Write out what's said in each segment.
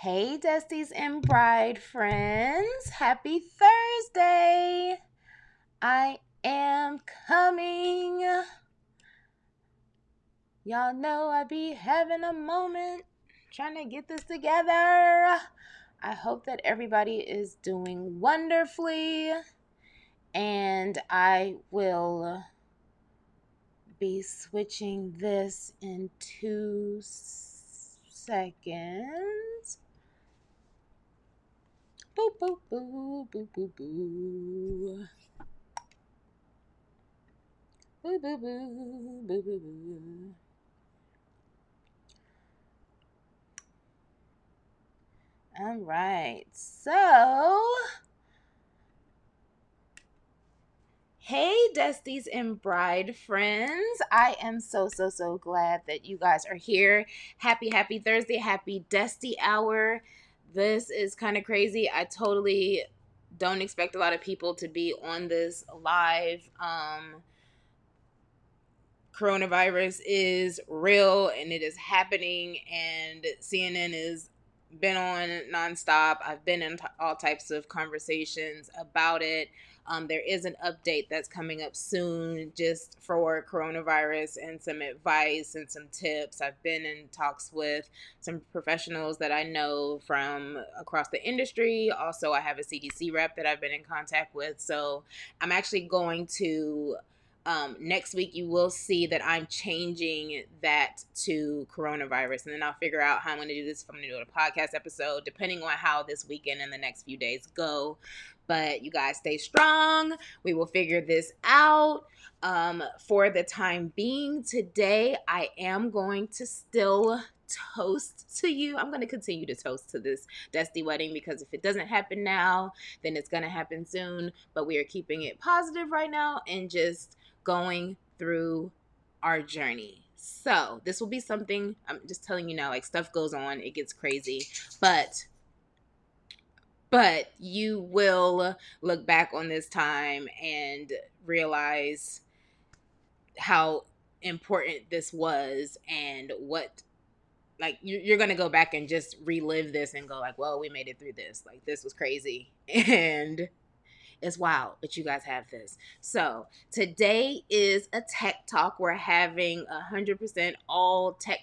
Hey, Dusties and Bride friends. Happy Thursday. I am coming. Y'all know I be having a moment trying to get this together. I hope that everybody is doing wonderfully. And I will be switching this in 2 seconds. Boo, boo, boo, boo, boo, boo. Boo, boo, boo, boo, boo, boo. All right. So, hey, Dusties and Bride friends. I am so glad that you guys are here. Happy Thursday. Happy Destihour. This is kind of crazy. I totally don't expect a lot of people to be on this live. Coronavirus is real and it is happening, and CNN is been on nonstop. I've been in all types of conversations about it. There is an update that's coming up soon just for coronavirus and some advice and some tips. I've been in talks with some professionals that I know from across the industry. Also, I have a CDC rep that I've been in contact with. So I'm actually going to next week you will see that I'm changing that to coronavirus, and then I'll figure out how I'm going to do this, if I'm going to do a podcast episode, depending on how this weekend and the next few days go. But you guys stay strong. We will figure this out. For the time being today, I am going to still toast to you. I'm going to continue to toast to this Dusty wedding, because if it doesn't happen now, then it's going to happen soon. But we are keeping it positive right now and just going through our journey. So this will be something, I'm just telling you now, like, stuff goes on, it gets crazy, but you will look back on this time and realize how important this was, and what, like, you're gonna go back and just relive this and go like, well, we made it through this, like, this was crazy. And it's wild, but you guys have this. So today is a tech talk. We're having 100% all tech.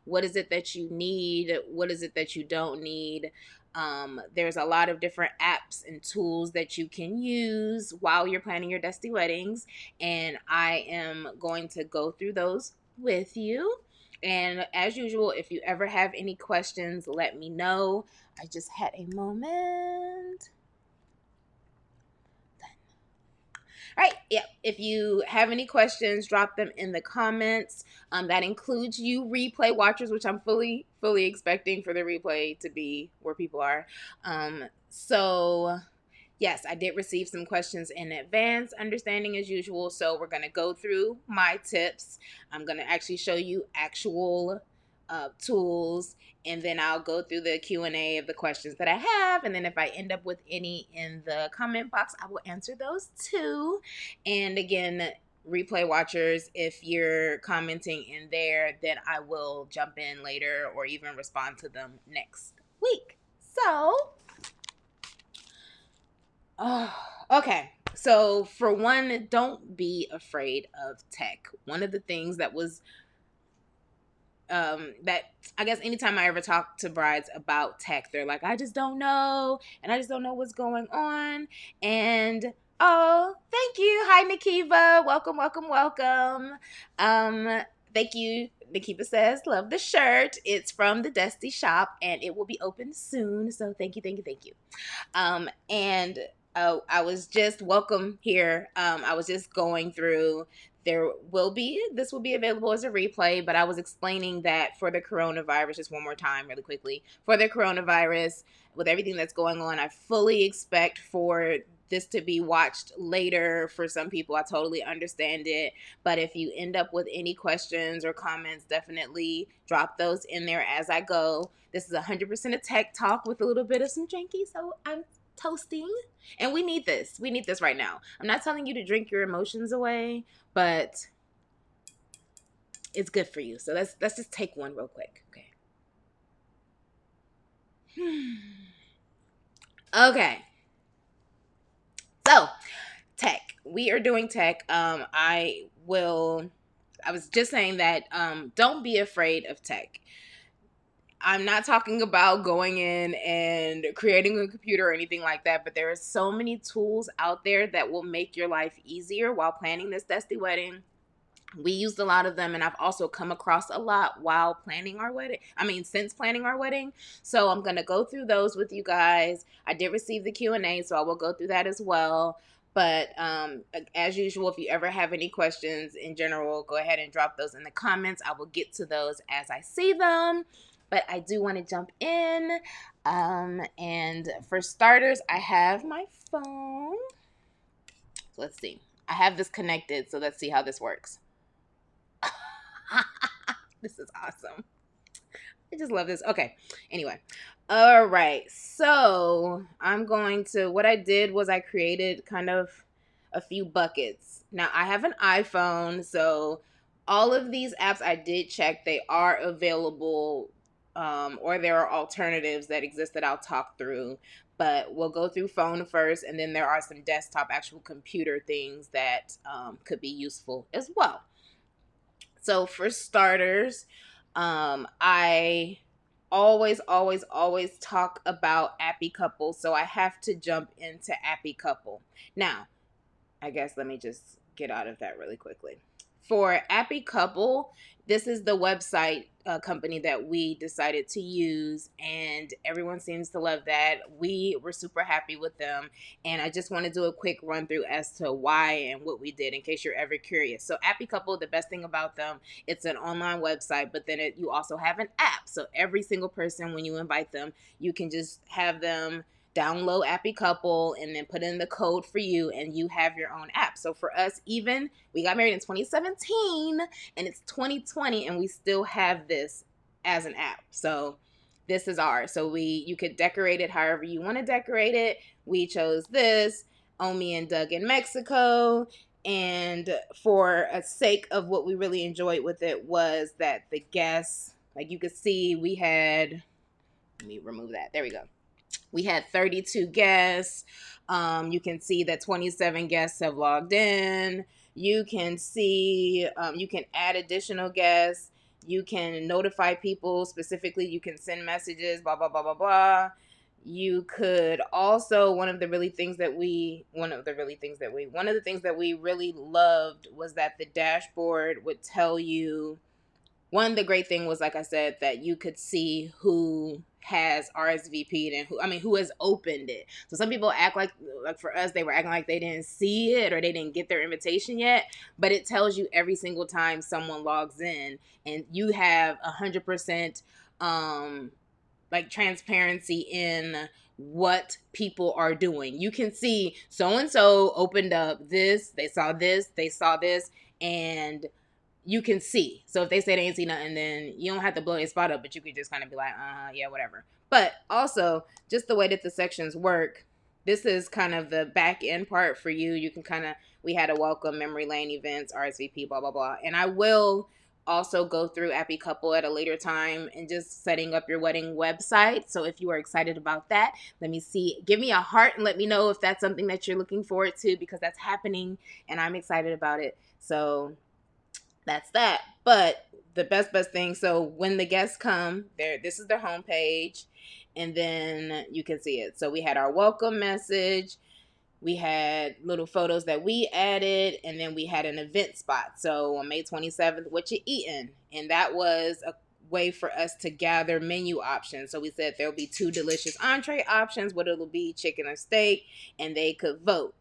What is it that you need? What is it that you don't need? There's a lot of different apps and tools that you can use while you're planning your Dusty weddings, and I am going to go through those with you. And as usual, if you ever have any questions, let me know. I just had a moment. All right, yeah. If you have any questions, drop them in the comments. That includes you replay watchers, which I'm fully expecting for the replay to be where people are. So yes, I did receive some questions in advance, understanding as usual. So we're gonna go through my tips. I'm gonna actually show you actual tools, and then I'll go through the Q&A of the questions that I have, and then if I end up with any in the comment box, I will answer those too. And again, replay watchers, if you're commenting in there, then I will jump in later or even respond to them next week. So okay. So for one, don't be afraid of tech. One of the things that was that I guess anytime I ever talk to brides about tech, they're like, I just don't know, and I just don't know what's going on. And oh, thank you. Hi, Nikiva. Welcome. Thank you. Nikiva says, love the shirt. It's from the Dusty shop and it will be open soon. So thank you. And I was just welcome here. I was just going through. This will be available as a replay, but I was explaining that for the coronavirus, just one more time, really quickly, for the coronavirus, with everything that's going on, I fully expect for this to be watched later. For some people, I totally understand it. But if you end up with any questions or comments, definitely drop those in there as I go. This is 100% a tech talk with a little bit of some janky, so I'm toasting, and we need this right now. I'm not telling you to drink your emotions away, but it's good for you. So let's just take one real quick. Okay. Okay. So, tech. We are doing tech. I was just saying that don't be afraid of tech. I'm not talking about going in and creating a computer or anything like that, but there are so many tools out there that will make your life easier while planning this Dusty wedding. We used a lot of them, and I've also come across a lot while planning our wedding. Since planning our wedding. So I'm gonna go through those with you guys. I did receive the Q&A, so I will go through that as well. But as usual, if you ever have any questions in general, go ahead and drop those in the comments. I will get to those as I see them. But I do want to jump in. And for starters, I have my phone. So let's see. I have this connected, so let's see how this works. This is awesome. I just love this. Okay. Anyway. All right. So what I did was I created kind of a few buckets. Now I have an iPhone, so all of these apps I did check, they are available, or there are alternatives that exist that I'll talk through. But we'll go through phone first, and then there are some desktop, actual computer things that could be useful as well. So for starters, I always talk about Appy Couple, so I have to jump into Appy Couple. Now, I guess let me just get out of that really quickly. For Appy Couple, this is the website company that we decided to use, and everyone seems to love that. We were super happy with them, and I just want to do a quick run through as to why and what we did in case you're ever curious. So Appy Couple, the best thing about them, it's an online website, but then you also have an app. So every single person, when you invite them, you can just have them download Appy Couple and then put in the code for you, and you have your own app. So for us, even we got married in 2017 and it's 2020 and we still have this as an app. So this is ours. So you could decorate it however you want to decorate it. We chose this, Omi and Doug in Mexico. And for a sake of what we really enjoyed with it was that the guests, like you could see, let me remove that. There we go. We had 32 guests. You can see that 27 guests have logged in. You can see, you can add additional guests. You can notify people specifically. You can send messages, blah, blah, blah, blah, blah. You could also, one of the things that we really loved was that the dashboard would tell you. One, the great thing was, like I said, that you could see who has RSVP'd and who has opened it. So some people act like for us, they were acting like they didn't see it or they didn't get their invitation yet. But it tells you every single time someone logs in, and you have 100% like transparency in what people are doing. You can see so and so opened up this, they saw this, and you can see. So if they say they ain't see nothing, then you don't have to blow their spot up, but you could just kind of be like, yeah, whatever. But also, just the way that the sections work, this is kind of the back end part for you. You can we had a welcome, memory lane, events, RSVP, blah, blah, blah. And I will also go through Appy Couple at a later time and just setting up your wedding website. So if you are excited about that, let me see. Give me a heart and let me know if that's something that you're looking forward to, because that's happening and I'm excited about it. So that's that. But the best thing, so when the guests come, this is their homepage, and then you can see it. So we had our welcome message, we had little photos that we added, and then we had an event spot. So on May 27th, what you eating? And that was a way for us to gather menu options. So we said there'll be 2 delicious entree options, what it'll be, chicken or steak, and they could vote.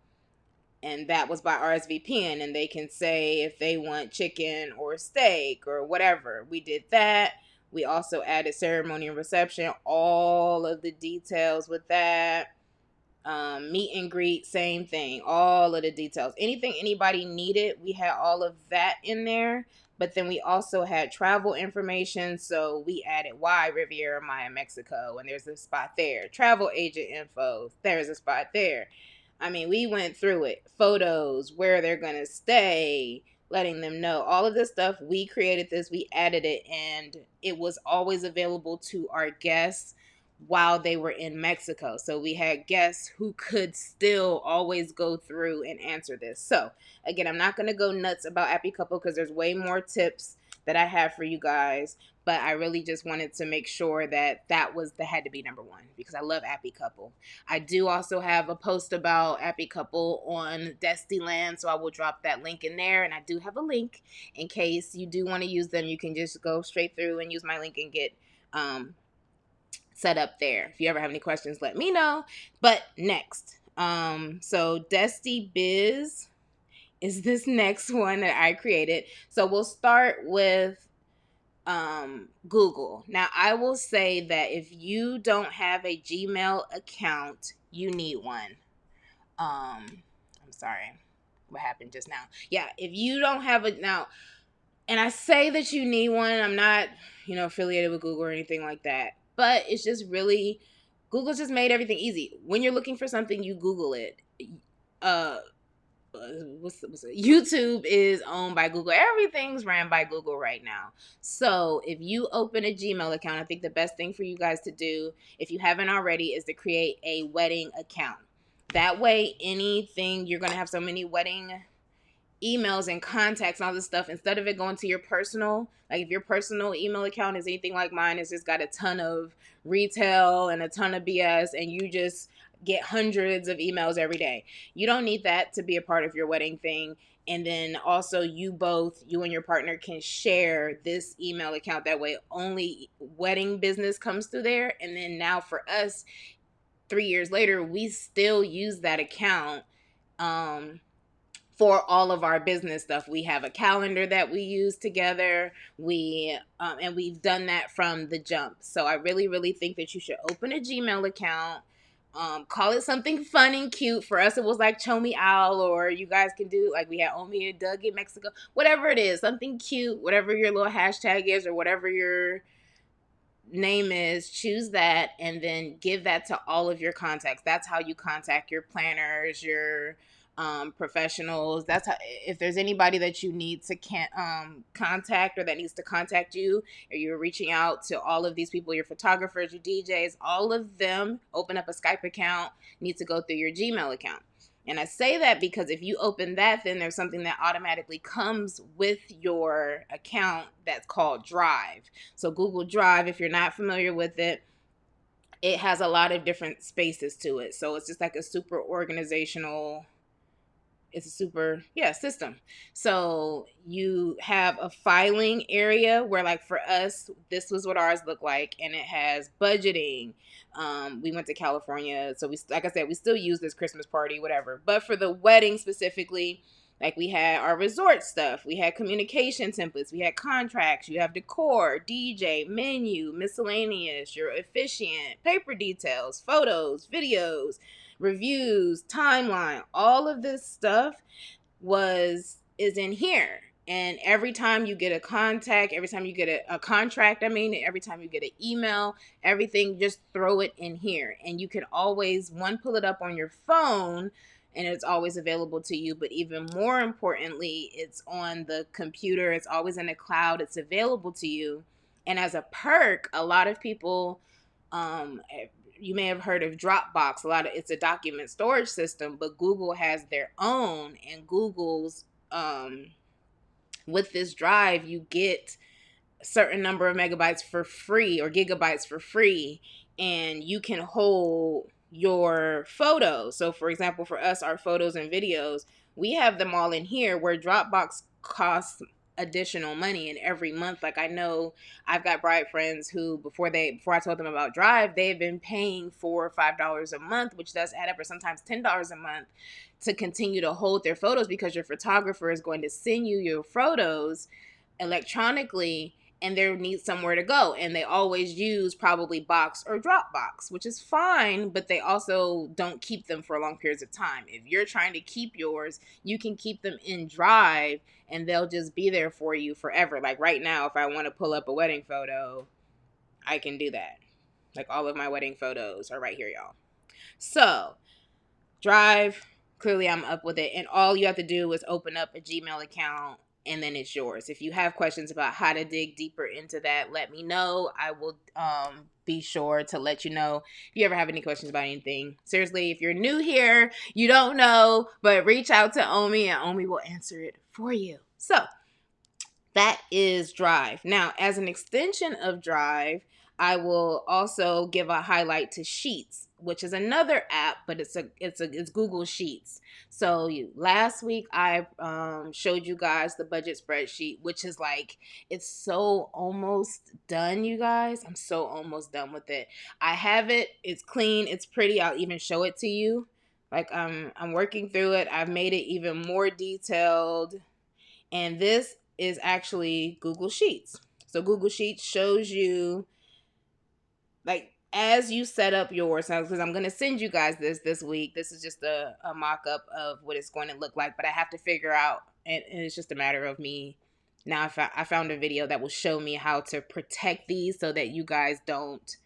And that was by RSVPing, and they can say if they want chicken or steak or whatever. We did that. We also added ceremony and reception, all of the details with that. Meet and greet, same thing, all of the details. Anything anybody needed, we had all of that in there. But then we also had travel information, so we added why Riviera Maya, Mexico, and there's a spot there. Travel agent info, there's a spot there. We went through it. Photos, where they're going to stay, letting them know. All of this stuff, we created this, we added it, and it was always available to our guests while they were in Mexico. So we had guests who could still always go through and answer this. So again, I'm not going to go nuts about Appy Couple because there's way more tips that I have for you guys. But I really just wanted to make sure that had to be number one because I love Appy Couple. I do also have a post about Appy Couple on Destiland, so I will drop that link in there. And I do have a link in case you do want to use them. You can just go straight through and use my link and get set up there. If you ever have any questions, let me know. But next, so Desti Biz is this next one that I created. So we'll start with Google. Now, I will say that if you don't have a Gmail account, you need one. I'm sorry, what happened just now? Yeah, if you don't have it now, and I say that you need one, I'm not, affiliated with Google or anything like that, but it's just really, Google just made everything easy. When you're looking for something, you Google it. YouTube is owned by Google. Everything's ran by Google right now. So if you open a Gmail account, I think the best thing for you guys to do, if you haven't already, is to create a wedding account. That way, anything, you're going to have so many wedding emails and contacts and all this stuff, instead of it going to your personal, like if your personal email account is anything like mine, it's just got a ton of retail and a ton of BS, and you just get hundreds of emails every day. You don't need that to be a part of your wedding thing. And then also you and your partner can share this email account. That way only wedding business comes through there. And then now for us, 3 years later, we still use that account for all of our business stuff. We have a calendar that we use together. And we've done that from the jump. So I really, really think that you should open a Gmail account. Call it something fun and cute. For us, it was like Chomi Owl, or you guys can do like we had Omi and Doug in Mexico. Whatever it is, something cute, whatever your little hashtag is or whatever your name is, choose that and then give that to all of your contacts. That's how you contact your planners, your professionals. That's how, if there's anybody that you need to contact or that needs to contact you, or you're reaching out to all of these people, your photographers, your DJs, all of them, open up a Skype account, need to go through your Gmail account. And I say that because if you open that, then there's something that automatically comes with your account that's called Drive. So Google Drive, if you're not familiar with it, it has a lot of different spaces to it. So it's just like a super organizational, it's a super system. So you have a filing area where, like for us, this was what ours looked like, and it has budgeting. We went to California, so we, like I said, we still use this Christmas party, whatever. But for the wedding specifically, like we had our resort stuff, we had communication templates, we had contracts, you have decor, DJ, menu, miscellaneous, your officiant, paper details, photos, videos, reviews, timeline, all of this stuff is in here. And every time you get a contact, every time you get a contract, every time you get an email, everything, just throw it in here. And you can always, pull it up on your phone and it's always available to you. But even more importantly, it's on the computer. It's always in the cloud. It's available to you. And as a perk, a lot of people, you may have heard of Dropbox. It's a document storage system, but Google has their own, and Google's, with this Drive, you get a certain number of megabytes for free or gigabytes for free, and you can hold your photos. So for example, for us, our photos and videos, we have them all in here, where Dropbox costs additional money. And every month, like I know I've got bride friends who before I told them about Drive, they have been paying $4 or $5 a month, which does add up, or sometimes $10 a month, to continue to hold their photos, because your photographer is going to send you your photos electronically, and they need somewhere to go. And they always use probably Box or Dropbox, which is fine, but they also don't keep them for long periods of time. If you're trying to keep yours, you can keep them in Drive, and they'll just be there for you forever. Like right now, if I want to pull up a wedding photo, I can do that. Like all of my wedding photos are right here, y'all. So Drive, clearly I'm up with it. And all you have to do is open up a Gmail account and then it's yours. If you have questions about how to dig deeper into that, let me know. I will be sure to let you know if you ever have any questions about anything. Seriously, if you're new here, you don't know, but reach out to Omi and Omi will answer it for you. So that is Drive. Now, as an extension of Drive, I will also give a highlight to Sheets, which is another app, but it's Google Sheets. So last week I showed you guys the budget spreadsheet, which is like, it's so almost done, you guys. I'm so almost done with it. I have it. It's clean. It's pretty. I'll even show it to you. Like I'm working through it. I've made it even more detailed, and this is actually Google Sheets. So Google Sheets shows you, like, as you set up yours, because I'm going to send you guys this week. This is just a mock-up of what it's going to look like, but I have to figure out, and it's just a matter of me. Now I found a video that will show me how to protect these so that you guys don't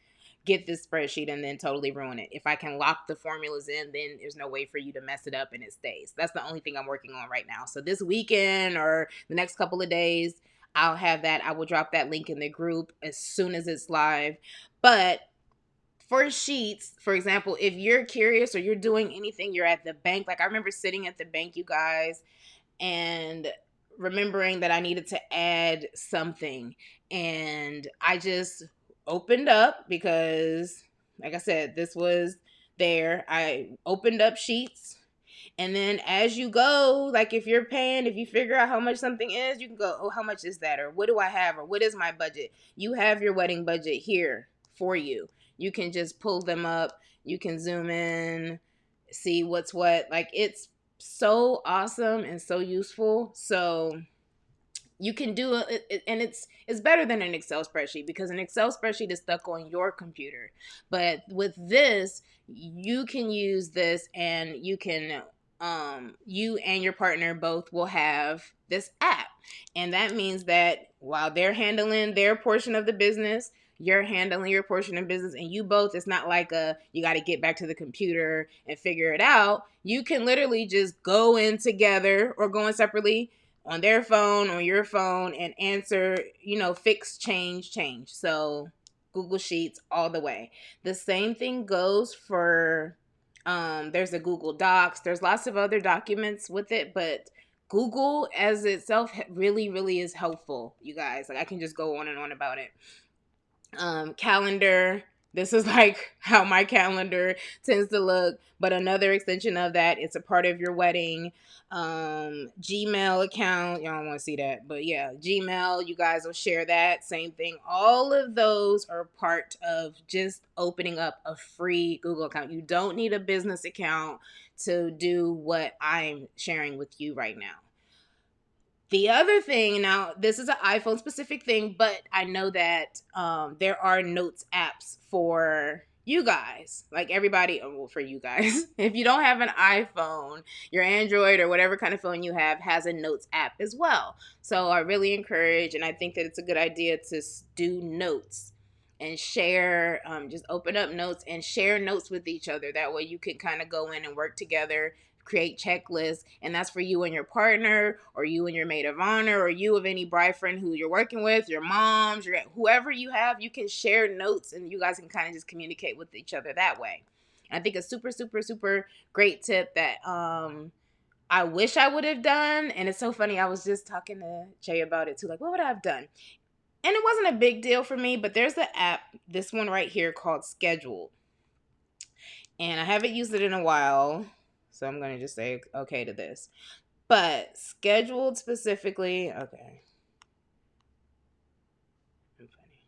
get this spreadsheet and then totally ruin it. If I can lock the formulas in, then there's no way for you to mess it up and it stays. That's the only thing I'm working on right now. So this weekend or the next couple of days, I'll have that. I will drop that link in the group as soon as it's live. But for Sheets, for example, if you're curious or you're doing anything, you're at the bank. Like I remember sitting at the bank, you guys, and remembering that I needed to add something. And I just opened up because, like I said, this was there. I opened up Sheets. And then as you go, like if you're paying, if you figure out how much something is, you can go, oh, how much is that? Or what do I have? Or what is my budget? You have your wedding budget here for you. You can just pull them up. You can zoom in, see what's what. Like it's so awesome and so useful. So you can do it, and it's better than an Excel spreadsheet, because an Excel spreadsheet is stuck on your computer. But with this, you can use this, and you can you and your partner both will have this app, and that means that while they're handling their portion of the business, you're handling your portion of business, and you both, it's not like you got to get back to the computer and figure it out. You can literally just go in together or go in separately on their phone, on your phone, and answer, fix, change. So Google Sheets all the way. The same thing goes for, there's a Google Docs. There's lots of other documents with it, but Google as itself really, really is helpful, you guys. Like I can just go on and on about it. Calendar. This is like how my calendar tends to look, but another extension of that, it's a part of your wedding. Gmail account, y'all don't want to see that, but yeah, Gmail, you guys will share that, same thing. All of those are part of just opening up a free Google account. You don't need a business account to do what I'm sharing with you right now. The other thing, now this is an iPhone specific thing, but I know that there are notes apps for you guys, like everybody, well, for you guys. If you don't have an iPhone, your Android or whatever kind of phone you have has a notes app as well. So I really encourage, and I think that it's a good idea to do notes and share, just open up notes and share notes with each other. That way you can kind of go in and work together, create checklists, and that's for you and your partner, or you and your maid of honor, or you of any bride friend who you're working with, your moms, whoever you have. You can share notes and you guys can kind of just communicate with each other that way. I think a super, super, super great tip that I wish I would have done, and it's so funny, I was just talking to Jay about it too, like what would I have done? And it wasn't a big deal for me, but there's the app, this one right here called Scheduled, and I haven't used it in a while. So I'm going to just say okay to this. But Scheduled specifically, okay. I'm funny.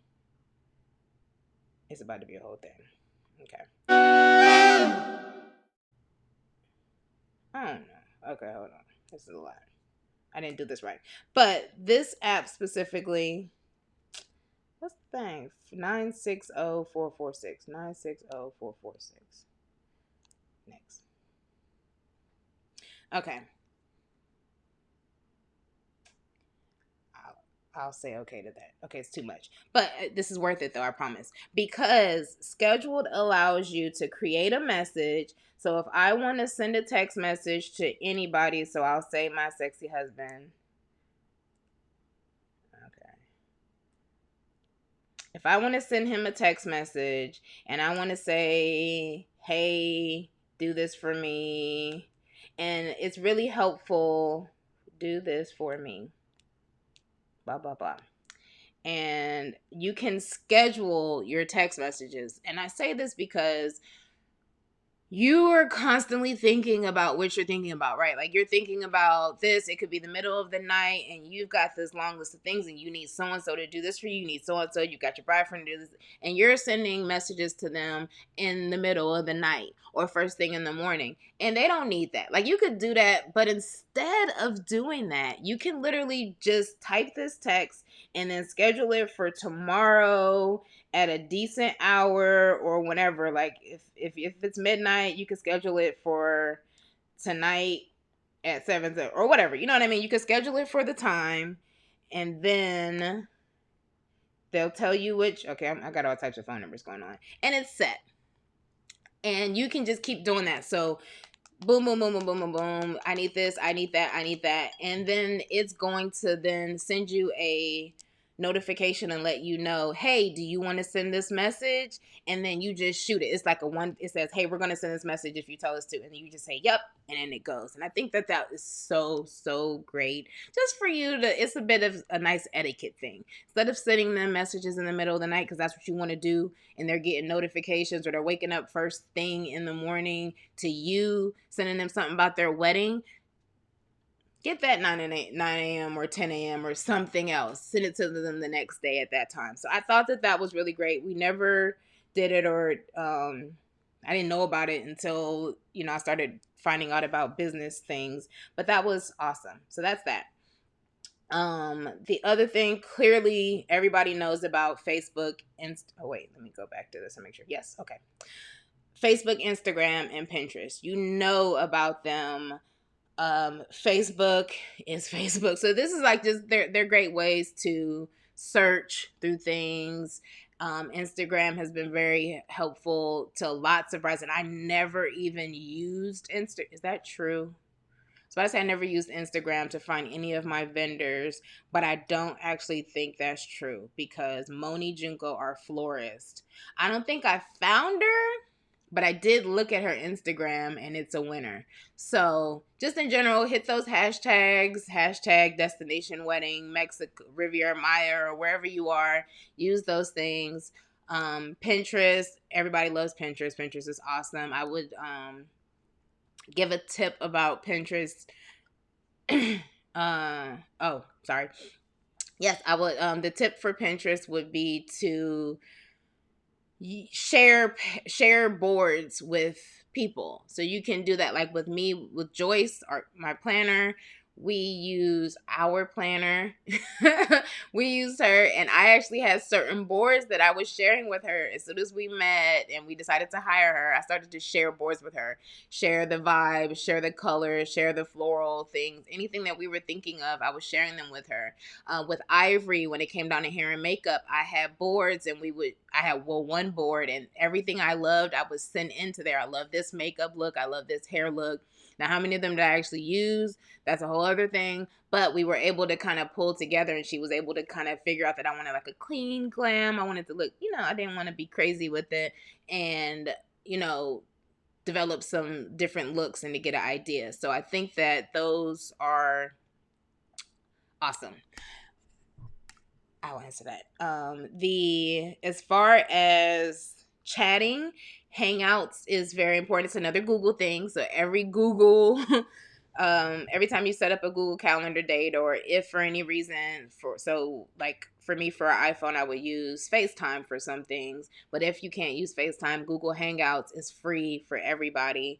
It's about to be a whole thing. Okay. I don't know. Okay, hold on. This is a lot. I didn't do this right. But this app specifically, what's the thing? 960446. 960446. Next. Okay. I'll say okay to that. Okay, it's too much. But this is worth it though, I promise. Because Scheduled allows you to create a message. So if I want to send a text message to anybody, so I'll say my sexy husband. If I want to send him a text message and I want to say, hey, do this for me, and it's really helpful, do this for me, blah, blah, blah. And you can schedule your text messages. And I say this because you are constantly thinking about what you're thinking about, right? Like you're thinking about this, it could be the middle of the night and you've got this long list of things and you need so and so to do this for you, you need so and so, you got your boyfriend to do this, and you're sending messages to them in the middle of the night or first thing in the morning, and they don't need that. Like you could do that, but instead of doing that, you can literally just type this text and then schedule it for tomorrow at a decent hour or whenever. Like if it's midnight, you can schedule it for tonight at 7 or whatever. You know what I mean? You can schedule it for the time, and then they'll tell you which. Okay, I got all types of phone numbers going on, and it's set. And you can just keep doing that. So boom, boom, boom, boom, boom, boom, boom. I need this, I need that, I need that. And then it's going to then send you a notification and let you know, hey, do you want to send this message? And then you just shoot it. It's like it says, hey, we're going to send this message if you tell us to. And then you just say, yep. And then it goes. And I think that is so, so great. Just for you it's a bit of a nice etiquette thing. Instead of sending them messages in the middle of the night, because that's what you want to do, and they're getting notifications or they're waking up first thing in the morning to you sending them something about their wedding, get that 9 a.m. or 10 a.m. or something else. Send it to them the next day at that time. So I thought that was really great. We never did it, or I didn't know about it until, I started finding out about business things. But that was awesome. So that's that. The other thing, clearly everybody knows about Facebook. Oh, wait, let me go back to this and make sure. Yes, okay. Facebook, Instagram, and Pinterest. You know about them. Facebook is Facebook. So this is like just they're great ways to search through things. Instagram has been very helpful to lots of brands, and I never even used Insta. Is that true? So I say I never used Instagram to find any of my vendors, but I don't actually think that's true because Moni Junko, our florist, I don't think I found her, but I did look at her Instagram and it's a winner. So just in general, hit those hashtags, hashtag destination wedding, Mexico, Riviera Maya, or wherever you are, use those things. Pinterest, everybody loves Pinterest. Pinterest is awesome. I would, give a tip about Pinterest. Oh, sorry. Yes, I would. The tip for Pinterest would be to share boards with people. So you can do that, like with me, with Joyce, my planner. We use our planner. We used her, and I actually had certain boards that I was sharing with her. As soon as we met and we decided to hire her, I started to share boards with her, share the vibe, share the colors, share the floral things, anything that we were thinking of. I was sharing them with her. With Ivory, when it came down to hair and makeup, I had boards, and I had one board, and everything I loved, I would send into there. I love this makeup look. I love this hair look. Now, how many of them did I actually use? That's a whole other thing. But we were able to kind of pull together, and she was able to kind of figure out that I wanted like a clean glam. I wanted to look, I didn't want to be crazy with it. And, develop some different looks and to get an idea. So I think that those are awesome. I'll answer that. As far as chatting, Hangouts is very important. It's another Google thing. So every every time you set up a Google Calendar date, or if for any reason like for me, for an iPhone, I would use FaceTime for some things. But if you can't use FaceTime, Google Hangouts is free for everybody.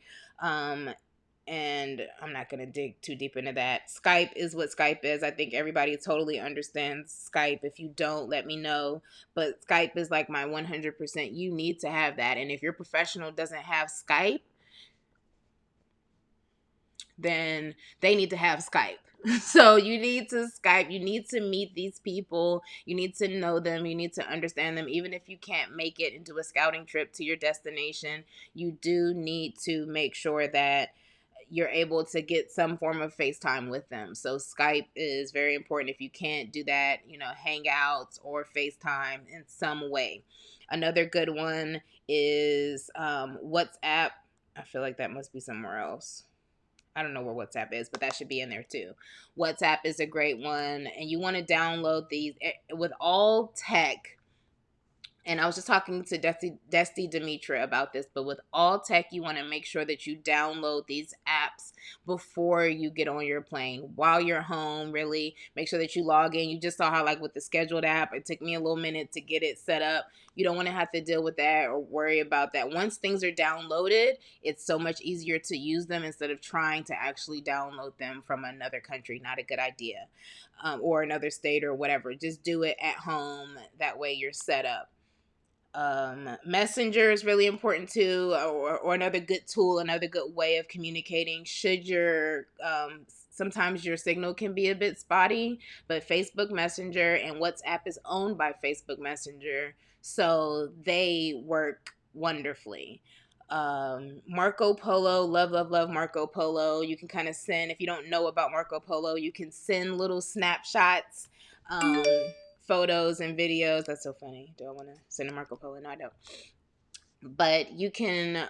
And I'm not going to dig too deep into that. Skype is what Skype is. I think everybody totally understands Skype. If you don't, let me know. But Skype is like my 100%. You need to have that. And if your professional doesn't have Skype, then they need to have Skype. So you need to Skype. You need to meet these people. You need to know them. You need to understand them. Even if you can't make it into a scouting trip to your destination, you do need to make sure that you're able to get some form of FaceTime with them. So Skype is very important. If you can't do that, Hangouts or FaceTime in some way. Another good one is WhatsApp. I feel like that must be somewhere else. I don't know where WhatsApp is, but that should be in there too. WhatsApp is a great one, and you want to download these with all tech. And I was just talking to Desti Demetra about this, but with all tech, you want to make sure that you download these apps before you get on your plane. While you're home, really make sure that you log in. You just saw how, like with the scheduled app, it took me a little minute to get it set up. You don't want to have to deal with that or worry about that. Once things are downloaded, it's so much easier to use them instead of trying to actually download them from another country. Not a good idea. Or another state or whatever. Just do it at home. That way you're set up. Messenger is really important too, or another good tool, another good way of communicating. Should your sometimes your signal can be a bit spotty, but Facebook Messenger and WhatsApp is owned by Facebook Messenger, so they work wonderfully. Marco Polo, love Marco Polo. You can kind of send, if you don't know about Marco Polo, you can send little snapshots. Photos and videos. That's so funny. Do I want to send a Marco Polo? No, I don't. But you can,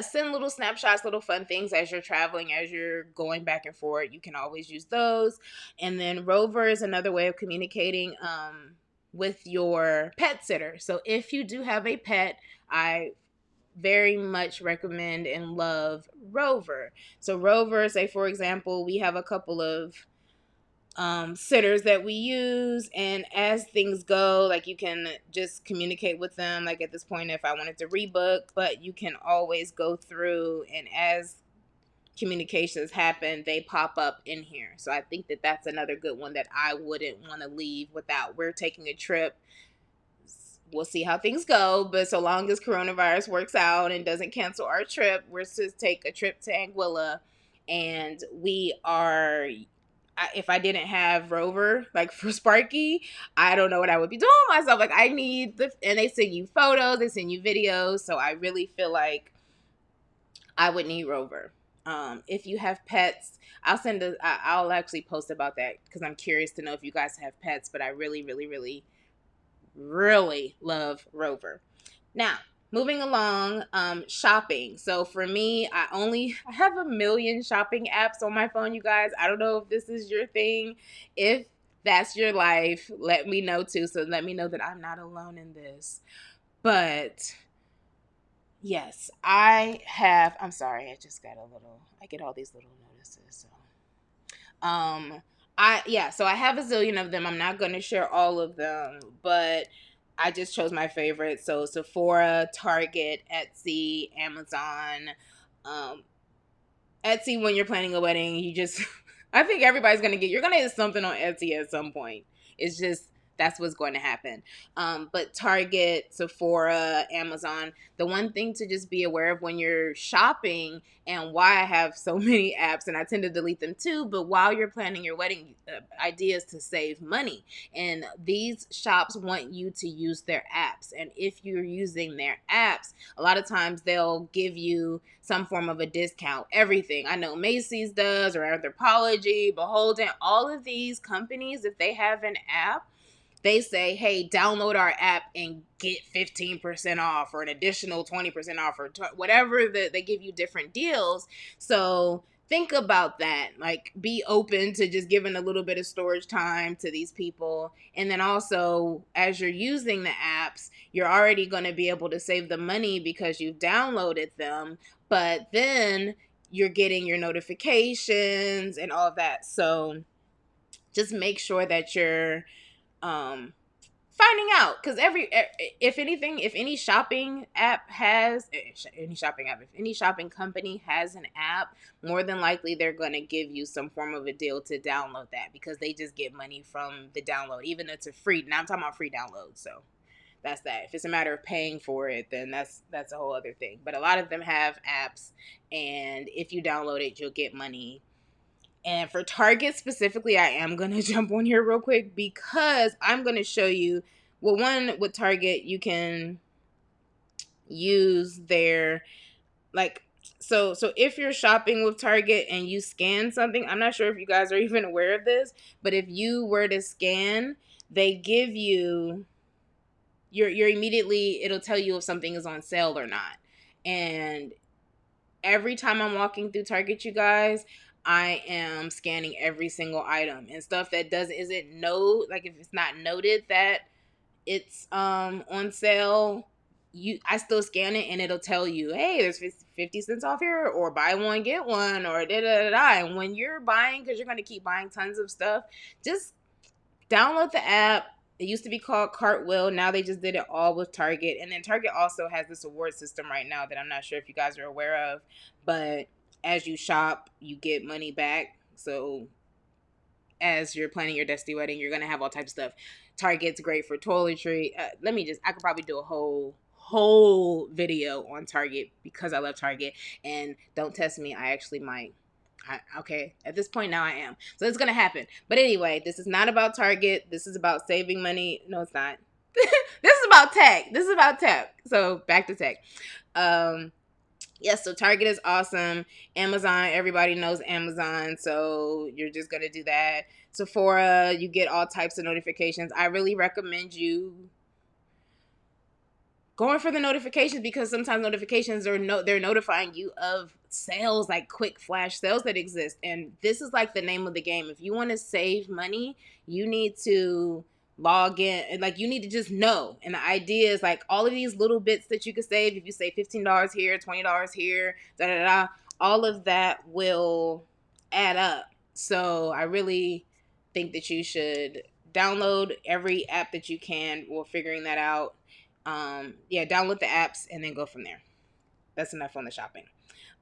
send little snapshots, little fun things as you're traveling, as you're going back and forth. You can always use those. And then Rover is another way of communicating with your pet sitter. So if you do have a pet, I very much recommend and love Rover. So Rover, say for example, we have a couple of sitters that we use, and as things go, like you can just communicate with them, like at this point if I wanted to rebook, but you can always go through, and as communications happen, they pop up in here. So I think that that's another good one that I wouldn't want to leave without. We're taking a trip. We'll see how things go, but so long as coronavirus works out and doesn't cancel our trip, we're to take a trip to Anguilla, and we are, if I didn't have Rover, like for Sparky, I don't know what I would be doing myself. Like I need and they send you photos, they send you videos. So I really feel like I would need Rover. If you have pets, I'll actually post about that because I'm curious to know if you guys have pets, but I really, really, really, really love Rover. Now, moving along, shopping. So for me, I have a million shopping apps on my phone, you guys. I don't know if this is your thing. If that's your life, let me know too. So let me know that I'm not alone in this. But yes, I'm sorry, I get all these little notices. So so I have a zillion of them. I'm not going to share all of them, but I just chose my favorites. So Sephora, Target, Etsy, Amazon. Etsy, when you're planning a wedding, I think everybody's you're going to get something on Etsy at some point. It's just, that's what's going to happen. But Target, Sephora, Amazon, the one thing to just be aware of when you're shopping, and why I have so many apps, and I tend to delete them too, but while you're planning your wedding, ideas to save money. And these shops want you to use their apps. And if you're using their apps, a lot of times they'll give you some form of a discount. Everything. I know Macy's does, or Anthropologie, Beholden, all of these companies, if they have an app, they say, hey, download our app and get 15% off or an additional 20% off or whatever. They give you different deals. So think about that. Like, be open to just giving a little bit of storage time to these people. And then also, as you're using the apps, you're already going to be able to save the money because you've downloaded them. But then you're getting your notifications and all of that. So just make sure that you're finding out, because if any shopping company has an app, more than likely they're going to give you some form of a deal to download that, because they just get money from the download, even if it's a free. Now I'm talking about free download, so that's that. If it's a matter of paying for it, then that's a whole other thing. But a lot of them have apps, and if you download it, you'll get money. And for Target specifically, I am going to jump on here real quick because I'm going to show you, well, one, with Target, you can use their, like, So if you're shopping with Target and you scan something, I'm not sure if you guys are even aware of this, but if you were to scan, they give you you're immediately, it'll tell you if something is on sale or not. And every time I'm walking through Target, you guys, I am scanning every single item, and stuff that doesn't isn't no like if it's not noted that it's on sale, you I still scan it and it'll tell you, hey, there's 50 cents off here, or buy one get one, or da da da da. And when you're buying, because you're going to keep buying tons of stuff, just download the app. It used to be called Cartwheel. Now they just did it all with Target. And then Target also has this award system right now that I'm not sure if you guys are aware of. But as you shop, you get money back. So as you're planning your Destiny wedding, you're going to have all types of stuff. Target's great for toiletry. I could probably do a whole video on Target because I love Target. And don't test me. I actually might. Okay, at this point now I am. So it's gonna happen. But anyway, this is not about Target. This is about saving money. No, it's not. This is about tech. This is about tech. So back to tech. Yes, so Target is awesome. Amazon, everybody knows Amazon, so you're just gonna do that. Sephora, you get all types of notifications. I really recommend you going for the notifications, because sometimes notifications are they're notifying you of sales, like quick flash sales that exist. And this is like the name of the game. If you want to save money, you need to log in, and like you need to just know. And the idea is like all of these little bits that you can save. If you save $15 here, $20 here, da da da, all of that will add up. So I really think that you should download every app that you can. We're figuring that out. Yeah, download the apps and then go from there. That's enough on the shopping.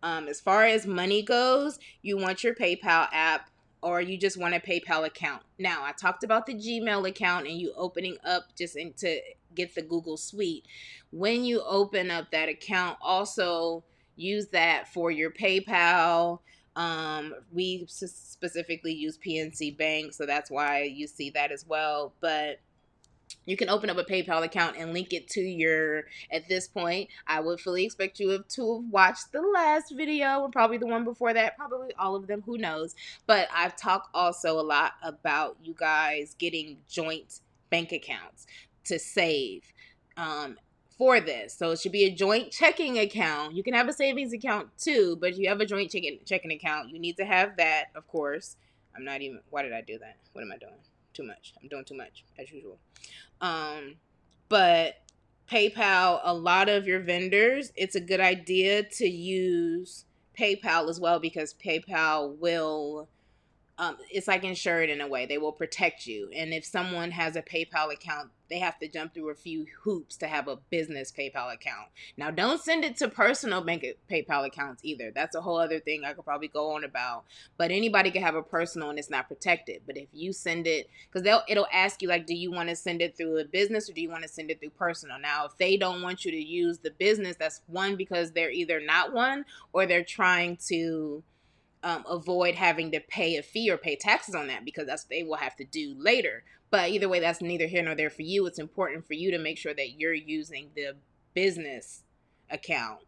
As far as money goes, you want your PayPal app, or you just want a PayPal account. Now, I talked about the Gmail account and you opening up to get the Google Suite. When you open up that account, also use that for your PayPal. We specifically use PNC Bank, so that's why you see that as well. But you can open up a PayPal account and link it to your, at this point, I would fully expect you to have watched the last video and probably the one before that, probably all of them, who knows. But I've talked also a lot about you guys getting joint bank accounts to save for this. So it should be a joint checking account. You can have a savings account too, but if you have a joint checking account, you need to have that, of course. Why did I do that? What am I doing? Too much. I'm doing too much, as usual. But PayPal, a lot of your vendors, it's a good idea to use PayPal as well, because PayPal will it's like insured in a way. They will protect you. And if someone has a PayPal account, they have to jump through a few hoops to have a business PayPal account. Now, don't send it to personal bank PayPal accounts either. That's a whole other thing I could probably go on about. But anybody can have a personal and it's not protected. But if you send it, because it'll ask you, like, do you want to send it through a business or do you want to send it through personal? Now, if they don't want you to use the business, that's one, because they're either not one, or they're trying to avoid having to pay a fee or pay taxes on that, because that's what they will have to do later. But either way, that's neither here nor there for you. It's important for you to make sure that you're using the business account,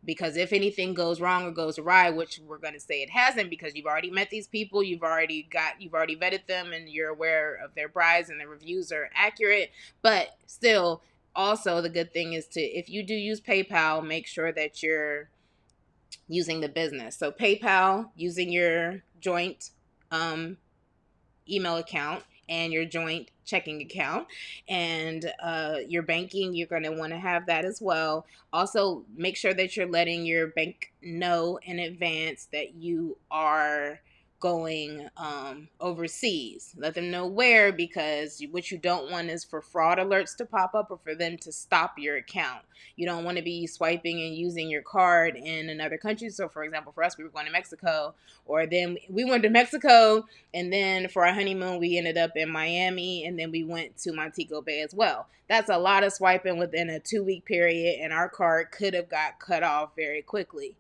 because if anything goes wrong or goes awry, which we're going to say it hasn't, because you've already met these people, you've already vetted them, and you're aware of their brides and the reviews are accurate. But still, also the good thing is to, if you do use PayPal, make sure that you're using the business. So PayPal, using your joint email account and your joint checking account, and your banking, you're going to want to have that as well. Also, make sure that you're letting your bank know in advance that you are going overseas. Let them know where, because what you don't want is for fraud alerts to pop up or for them to stop your account. You don't want to be swiping and using your card in another country. So for example, for us, we were going to Mexico, or then we went to Mexico, and then for our honeymoon we ended up in Miami, and then we went to Montego Bay as well. That's a lot of swiping within a 2-week period, and our card could have got cut off very quickly.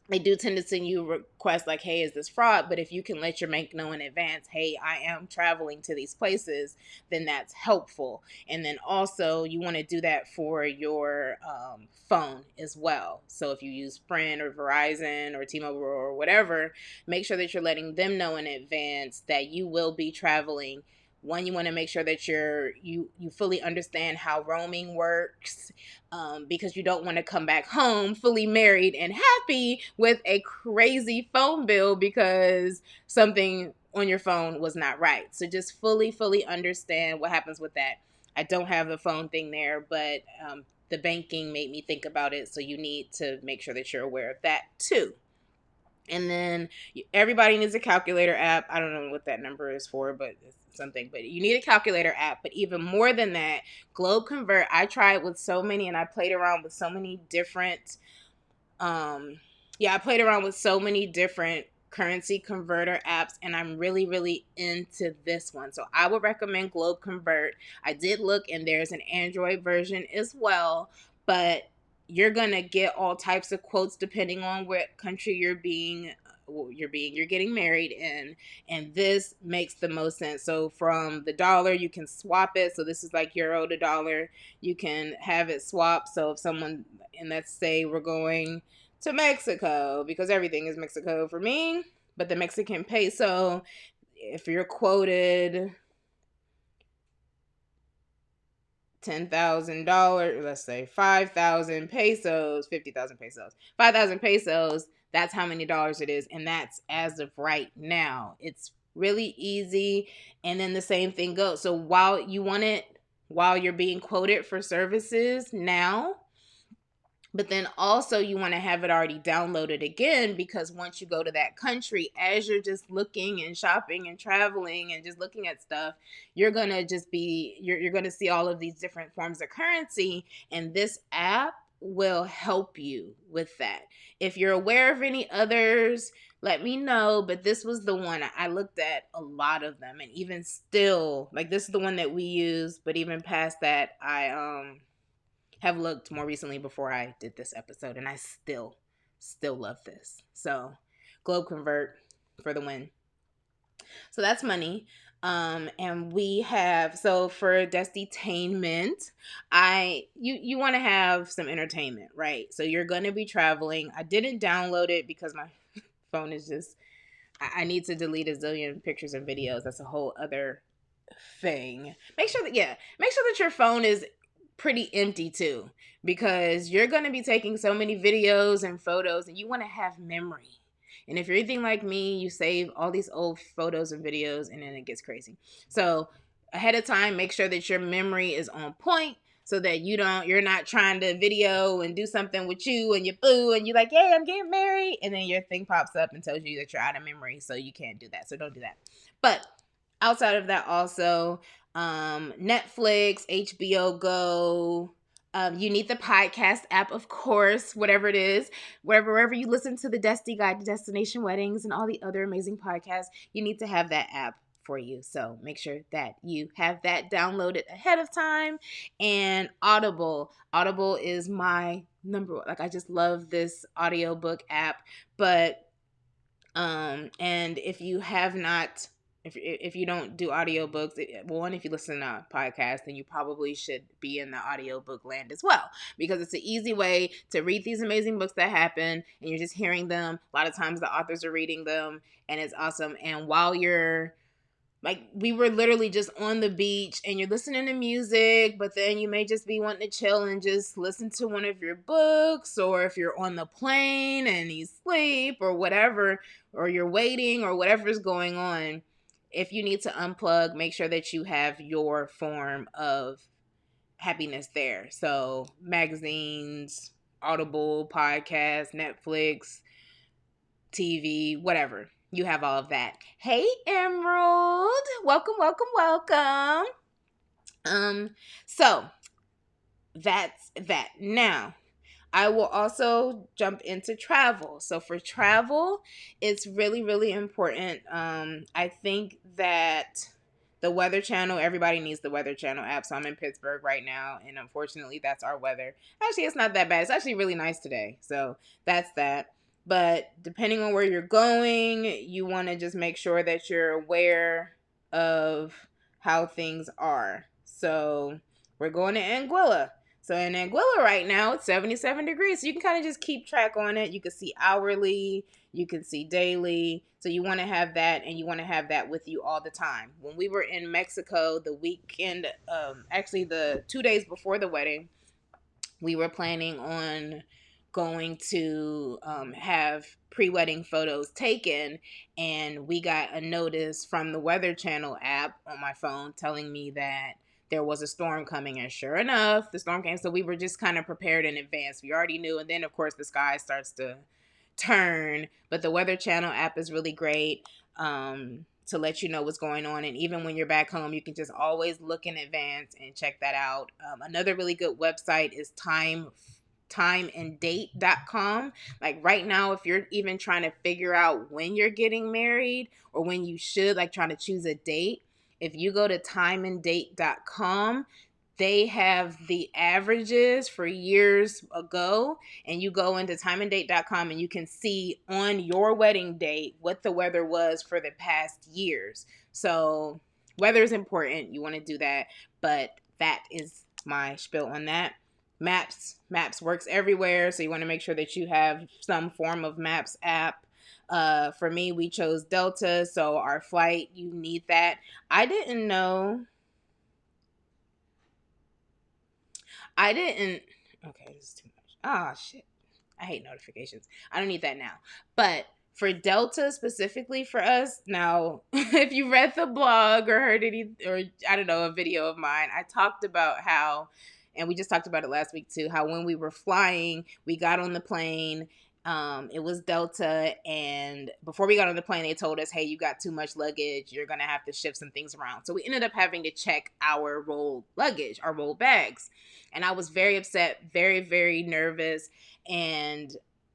they do tend to send you requests like, hey, is this fraud? But if you can let your bank know in advance, hey, I am traveling to these places, then that's helpful. And then also you want to do that for your phone as well. So if you use Sprint or Verizon or T-Mobile or whatever, make sure that you're letting them know in advance that you will be traveling. One, you want to make sure that you fully understand how roaming works, because you don't want to come back home fully married and happy with a crazy phone bill because something on your phone was not right. So just fully understand what happens with that. I don't have the phone thing there, but the banking made me think about it. So you need to make sure that you're aware of that too. And then everybody needs a calculator app. I don't know what that number is for, but it's something. But you need a calculator app. But even more than that, Globe Convert, I tried with so many, and I played around with so many different I played around with so many different currency converter apps, and I'm really into this one. So I would recommend Globe Convert. I did look, and there's an Android version as well, but you're gonna get all types of quotes depending on what country you're getting married in, and this makes the most sense. So from the dollar, you can swap it. So this is like euro to dollar. You can have it swap. So if someone, and let's say we're going to Mexico, because everything is Mexico for me, but the Mexican peso, if you're quoted $10,000, let's say 5,000 pesos, 50,000 pesos, 5,000 pesos, that's how many dollars it is. And that's as of right now. It's really easy. And then the same thing goes. So while you're being quoted for services now, but then also you want to have it already downloaded again, because once you go to that country, as you're just looking and shopping and traveling and just looking at stuff, you're going to you're going to see all of these different forms of currency, and this app will help you with that. If you're aware of any others, let me know, but this was the one I looked at a lot of them, and even still, like, this is the one that we use, but even past that, I have looked more recently before I did this episode, and I still love this. So Globe Convert for the win. So that's money. And we have, so for Destitainment, you want to have some entertainment, right? So you're gonna be traveling. I didn't download it because my phone is just, I need to delete a zillion pictures and videos. That's a whole other thing. Make sure that your phone is pretty empty too, because you're going to be taking so many videos and photos, and you want to have memory. And if you're anything like me, you save all these old photos and videos, and then it gets crazy. So ahead of time, make sure that your memory is on point, so that you're not trying to video and do something with you and your boo, and you're like, hey, I'm getting married, and then your thing pops up and tells you that you're out of memory, so you can't do that. So don't do that. But outside of that, also Netflix, HBO Go. You need the podcast app, of course, whatever it is, wherever you listen to the Desti Guide to Destination Weddings and all the other amazing podcasts, you need to have that app for you. So make sure that you have that downloaded ahead of time. And Audible is my number one. Like, I just love this audiobook app. But and if you have not, if you don't do audiobooks, one, if you listen to a podcast, then you probably should be in the audiobook land as well, because it's an easy way to read these amazing books that happen, and you're just hearing them. A lot of times the authors are reading them, and it's awesome. And while you're, like, we were literally just on the beach and you're listening to music, but then you may just be wanting to chill and just listen to one of your books, or if you're on the plane and you sleep or whatever, or you're waiting or whatever's going on. If you need to unplug, make sure that you have your form of happiness there. So magazines, Audible, podcasts, Netflix, TV, whatever. You have all of that. Hey, Emerald. Welcome. So that's that. Now, I will also jump into travel. So for travel, it's really important. I think that the Weather Channel, everybody needs the Weather Channel app. So I'm in Pittsburgh right now, and unfortunately, that's our weather. Actually, it's not that bad. It's actually really nice today. So that's that. But depending on where you're going, you want to just make sure that you're aware of how things are. So we're going to Anguilla. So in Anguilla right now, it's 77 degrees. So you can kind of just keep track on it. You can see hourly, you can see daily. So you want to have that, and you want to have that with you all the time. When we were in Mexico the weekend, actually the 2 days before the wedding, we were planning on going to have pre-wedding photos taken, and we got a notice from the Weather Channel app on my phone telling me that there was a storm coming, and sure enough the storm came. So we were just kind of prepared in advance. We already knew, and then of course the sky starts to turn. But the Weather Channel app is really great, to let you know what's going on. And even when you're back home, you can just always look in advance and check that out. Another really good website is timeanddate.com. Like right now, if you're even trying to figure out when you're getting married, or when you should, like trying to choose a date, if you go to timeanddate.com, they have the averages for years ago, and you go into timeanddate.com and you can see on your wedding date what the weather was for the past years. So weather is important. You want to do that. But that is my spiel on that. Maps works everywhere, so you want to make sure that you have some form of Maps app. For me, we chose Delta, so our flight, you need that. I didn't. Okay, this is too much. Ah, shit. I hate notifications. I don't need that now. But for Delta specifically for us, now, if you read the blog or heard any, or I don't know, a video of mine, I talked about how, and we just talked about it last week too, how when we were flying, we got on the plane. It was Delta, and before we got on the plane, they told us, hey, you got too much luggage. You're going to have to shift some things around. So we ended up having to check our rolled luggage, our rolled bags. And I was very upset, very, very nervous. And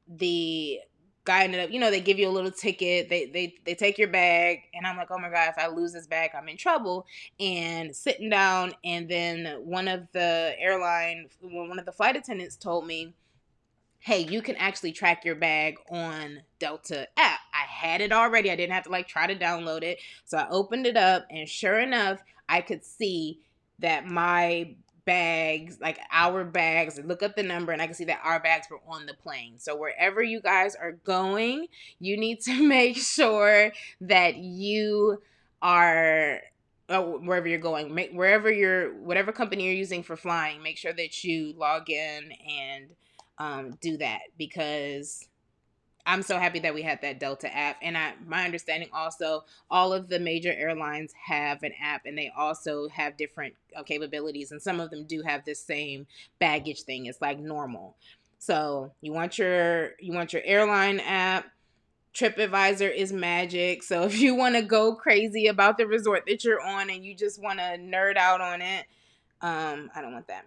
the guy ended up, they give you a little ticket. They take your bag. And I'm like, oh my God, if I lose this bag, I'm in trouble. And sitting down, and then one of the flight attendants told me, hey, you can actually track your bag on Delta app. I had it already. I didn't have to try to download it. So I opened it up, and sure enough, I could see that my bags, our bags, look up the number, and I can see that our bags were on the plane. So wherever you guys are going, you need to make sure that you are, wherever you're going, whatever company you're using for flying, make sure that you log in and do that, because I'm so happy that we had that Delta app. And my understanding also, all of the major airlines have an app, and they also have different capabilities. And some of them do have this same baggage thing. It's like normal. So you want your airline app. TripAdvisor is magic. So if you want to go crazy about the resort that you're on and you just want to nerd out on it, I don't want that.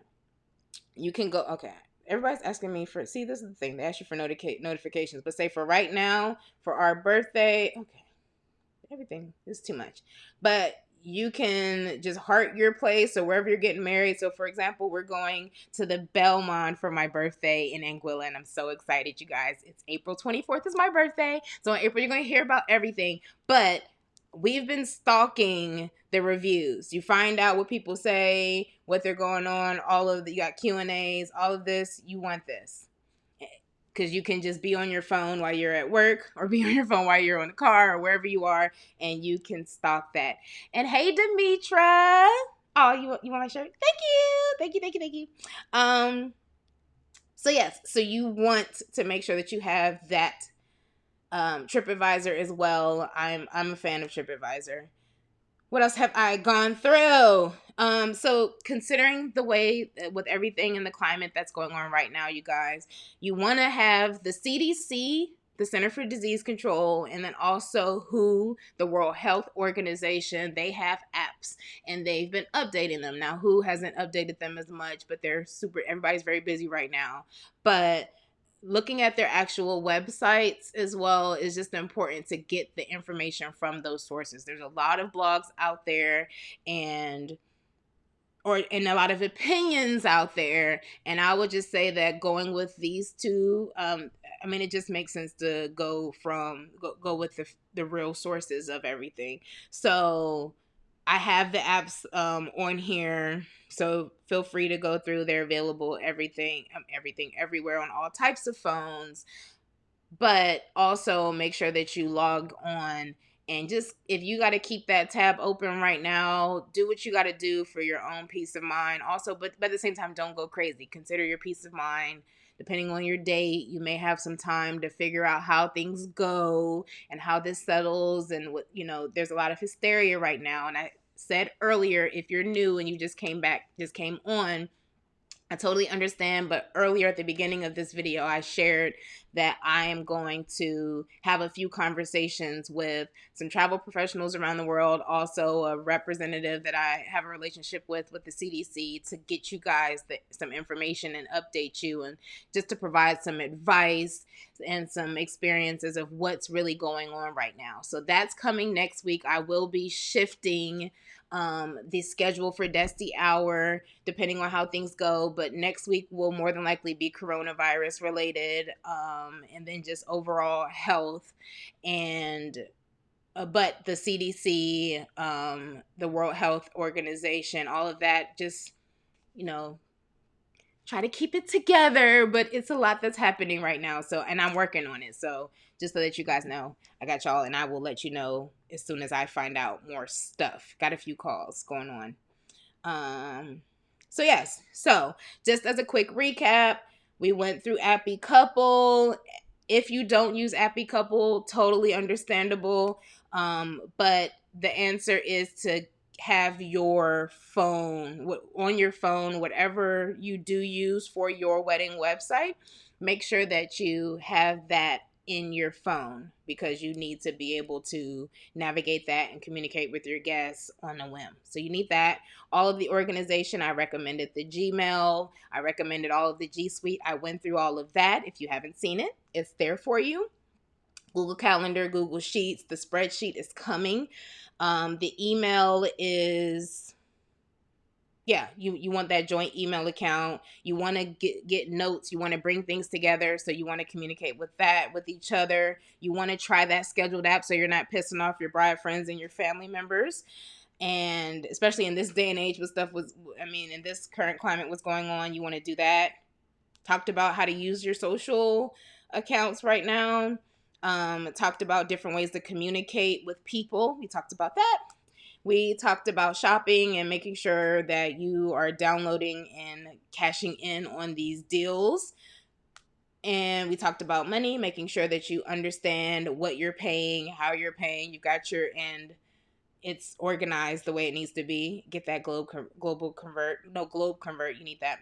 You can go, okay. Everybody's asking me for, see, this is the thing. They ask you for notifications. But say for right now, for our birthday, okay, everything is too much. But you can just heart your place or wherever you're getting married. So for example, we're going to the Belmont for my birthday in Anguilla, and I'm so excited, you guys. It's April 24th is my birthday. So in April, you're going to hear about everything. But we've been stalking the reviews. You find out what people say, what they're going on, you got Q&As, all of this. You want this, because you can just be on your phone while you're at work, or be on your phone while you're in the car, or wherever you are, and you can stalk that. And hey, Demetra. Oh, you want my shirt? Thank you. So yes, so you want to make sure that you have that TripAdvisor as well. I'm a fan of TripAdvisor. What else have I gone through? So considering the way with everything in the climate that's going on right now, you guys, you want to have the CDC, the Center for Disease Control, and then also WHO, the World Health Organization. They have apps, and they've been updating them. Now, WHO hasn't updated them as much, but everybody's very busy right now. But looking at their actual websites as well is just important to get the information from those sources. There's a lot of blogs out there, and a lot of opinions out there, and I would just say that going with these two I mean, it just makes sense to go with the real sources of everything. So I have the apps on here, so feel free to go through. They're available everything everywhere on all types of phones. But also make sure that you log on, and just if you got to keep that tab open right now, do what you got to do for your own peace of mind. Also, but at the same time, don't go crazy. Consider your peace of mind. Depending on your date, you may have some time to figure out how things go and how this settles. And what, there's a lot of hysteria right now. And I said earlier, if you're new and you just came on, I totally understand, but earlier at the beginning of this video, I shared that I am going to have a few conversations with some travel professionals around the world, also a representative that I have a relationship with the CDC, to get you guys some information and update you, and just to provide some advice and some experiences of what's really going on right now. So that's coming next week. I will be shifting the schedule for Destihour depending on how things go, but next week will more than likely be coronavirus related, and then just overall health. And but the CDC, the World Health Organization, all of that, just try to keep it together, but it's a lot that's happening right now. So, and I'm working on it. So just so that you guys know, I got y'all, and I will let you know as soon as I find out more stuff. Got a few calls going on. So yes. So just as a quick recap, we went through Appy Couple. If you don't use Appy Couple, totally understandable. But the answer is to have your phone on your phone, whatever you do use for your wedding website, make sure that you have that in your phone, because you need to be able to navigate that and communicate with your guests on a whim. So you need that. All of the organization, I recommended the Gmail. I recommended all of the G Suite. I went through all of that. If you haven't seen it, it's there for you. Google Calendar, Google Sheets, the spreadsheet is coming. The email is, you want that joint email account. You want to get notes. You want to bring things together. So you want to communicate with each other. You want to try that scheduled app so you're not pissing off your bride friends and your family members. And especially in this day and age with in this current climate, what's going on, you want to do that. Talked about how to use your social accounts right now. Talked about different ways to communicate with people. We talked about that. We talked about shopping and making sure that you are downloading and cashing in on these deals. And we talked about money, making sure that you understand what you're paying, how you're paying. You got and it's organized the way it needs to be. Get that globe convert. You need that.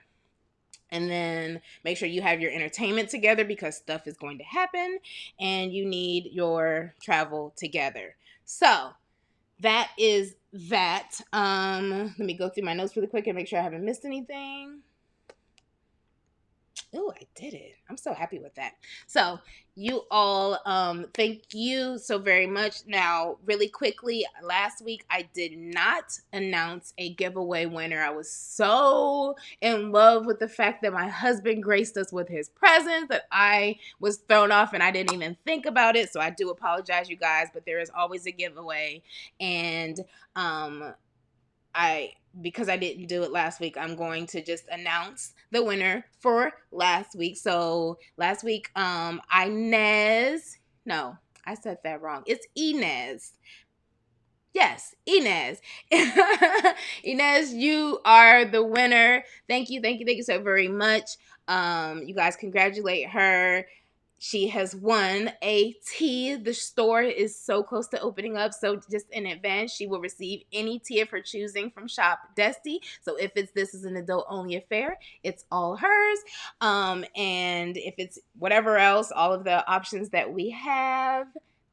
And then make sure you have your entertainment together, because stuff is going to happen, and you need your travel together. So that is that. Let me go through my notes really quick and make sure I haven't missed anything. Oh, I did it. I'm so happy with that. So you all, thank you so very much. Now, really quickly, last week I did not announce a giveaway winner. I was so in love with the fact that my husband graced us with his present that I was thrown off and I didn't even think about it. So I do apologize, you guys, but there is always a giveaway. And because I didn't do it last week, I'm going to just announce the winner for last week. So last week, Inez. No, I said that wrong. It's Inez. Yes, Inez. Inez, you are the winner. Thank you so very much. You guys congratulate her. She has won a tea. The store is so close to opening up. So just in advance, she will receive any tea of her choosing from Shop Desti. So if this is an adult only affair, it's all hers. And if it's whatever else, all of the options that we have,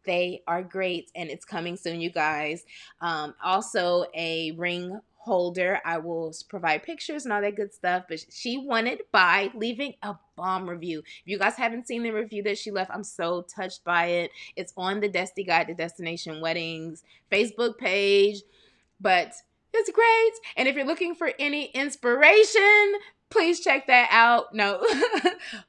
they are great. And it's coming soon, you guys. Also a ring holder. I will provide pictures and all that good stuff, but she won it by leaving a bomb review. If you guys haven't seen the review that she left, I'm so touched by it. It's on the Desti Guide to Destination Weddings Facebook page, but it's great. And if you're looking for any inspiration, please check that out. No,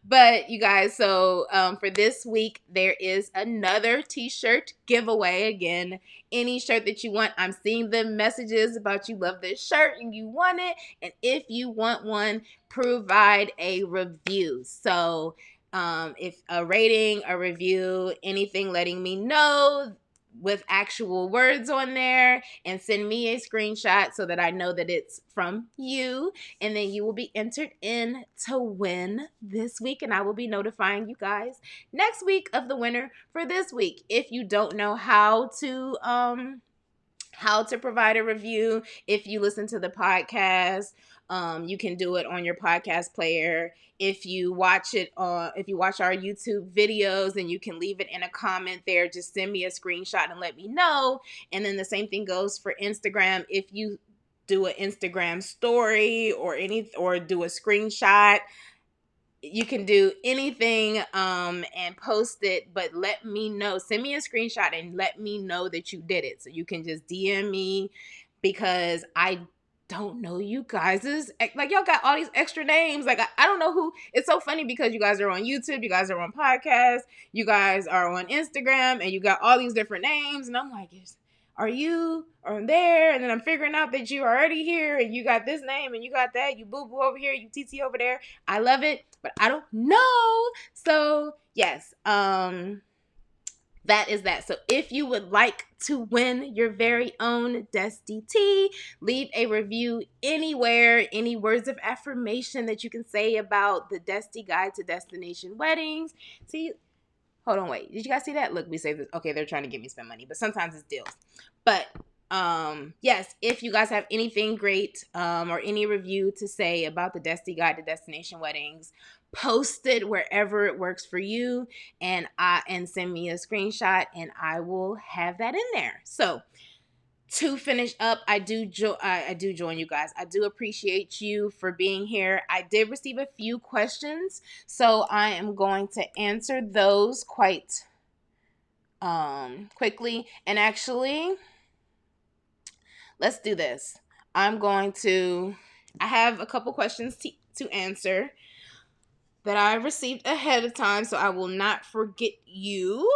but you guys, so for this week, there is another t-shirt giveaway. Again, any shirt that you want. I'm seeing the messages about you love this shirt and you want it. And if you want one, provide a review. So if a rating, a review, anything letting me know with actual words on there, and send me a screenshot so that I know that it's from you, and then you will be entered in to win this week, and I will be notifying you guys next week of the winner for this week. If you don't know how to provide a review, if you listen to the podcast, you can do it on your podcast player. If you watch our YouTube videos, then you can leave it in a comment there. Just send me a screenshot and let me know. And then the same thing goes for Instagram. If you do an Instagram story or do a screenshot, you can do anything and post it, but let me know. Send me a screenshot and let me know that you did it. So you can just DM me, because I don't know you guys is like, y'all got all these extra names. Like I don't know who. It's so funny because you guys are on YouTube, you guys are on podcasts, you guys are on Instagram, and you got all these different names, and I'm like, are you on there? And then I'm figuring out that you are already here and you got this name and you got that. You boo boo over here, you TT over there. I love it, but I don't know. So yes, that is that. So if you would like to win your very own Desti Tea, leave a review anywhere, any words of affirmation that you can say about the Desti Guide to Destination Weddings. See, hold on, wait. Did you guys see that? Look, we say this. Okay, they're trying to get me spend money, but sometimes it's deals. But yes, if you guys have anything great or any review to say about the Desti Guide to Destination Weddings, post it wherever it works for you, and send me a screenshot, and I will have that in there. So to finish up, I do join you guys. I do appreciate you for being here. I did receive a few questions, so I am going to answer those quite quickly. And actually, let's do this. I have a couple questions to answer that I received ahead of time, so I will not forget you.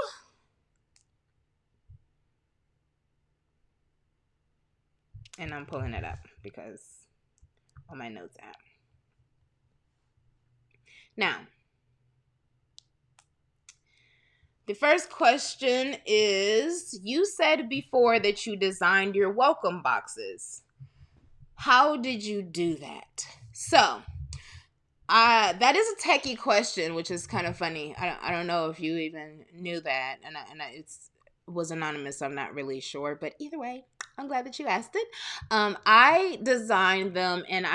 And I'm pulling it up because on my notes app. Now, the first question is, you said before that you designed your welcome boxes. How did you do that? So, that is a techie question, which is kind of funny. I don't know if you even knew that, and it was anonymous, so I'm not really sure. But either way, I'm glad that you asked it. I designed them, and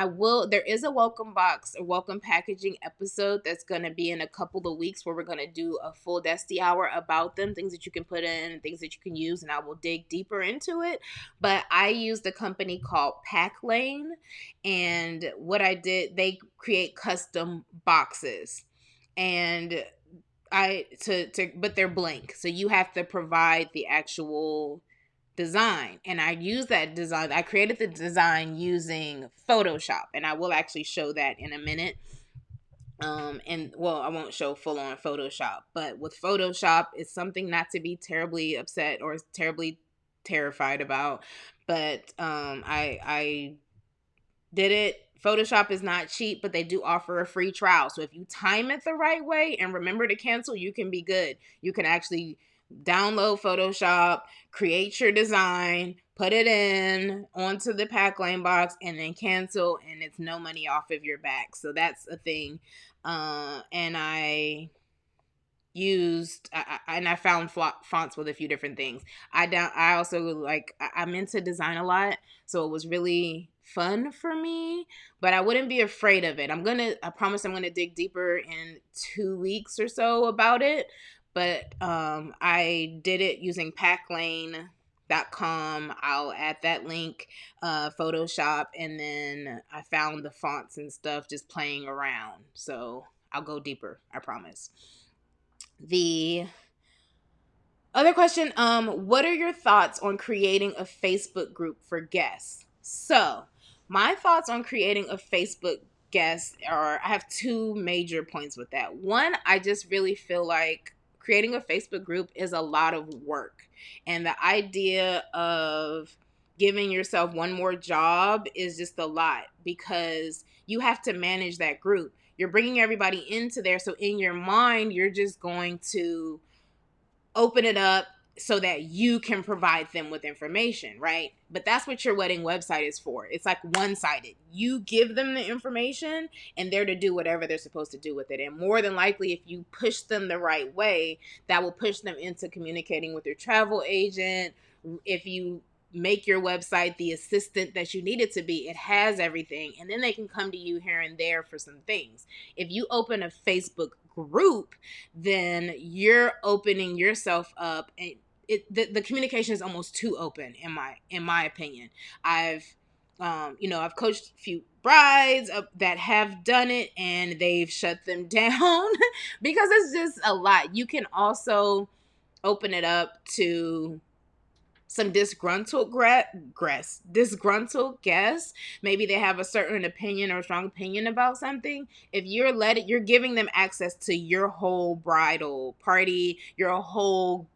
there is a welcome box, a welcome packaging episode that's going to be in a couple of weeks, where we're going to do a full Destihour about them, things that you can put in, things that you can use, and I will dig deeper into it. But I used a company called Pack Lane, and what I did, they create custom boxes, and but they're blank, so you have to provide the actual design. And I use that design. I created the design using Photoshop, and I will actually show that in a minute. And well, I won't show full on Photoshop, but with Photoshop, it's something not to be terribly upset or terribly terrified about. But I did it. Photoshop is not cheap, but they do offer a free trial. So if you time it the right way and remember to cancel, you can be good. You can actually download Photoshop, create your design, put it in onto the Pack Lane box, and then cancel, and it's no money off of your back. So that's a thing. And I found fonts with a few different things. I also I'm into design a lot, so it was really fun for me, but I wouldn't be afraid of it. I promise I'm gonna dig deeper in 2 weeks or so about it. But I did it using packlane.com. I'll add that link, Photoshop, and then I found the fonts and stuff just playing around. So I'll go deeper, I promise. The other question, what are your thoughts on creating a Facebook group for guests? So, my thoughts on creating a Facebook guests, or I have two major points with that. One, I just really feel like creating a Facebook group is a lot of work. And the idea of giving yourself one more job is just a lot, because you have to manage that group. You're bringing everybody into there. So in your mind, you're just going to open it up so that you can provide them with information, right? But that's what your wedding website is for. It's like one-sided. You give them the information and they're to do whatever they're supposed to do with it. And more than likely, if you push them the right way, that will push them into communicating with your travel agent. If you make your website the assistant that you need it to be, it has everything, and then they can come to you here and there for some things. If you open a Facebook group, then you're opening yourself up, and the communication is almost too open in my opinion. I've I've coached a few brides that have done it, and they've shut them down because it's just a lot. You can also open it up to some disgruntled guests. Maybe they have a certain opinion or strong opinion about something. If you're giving them access to your whole bridal party, your whole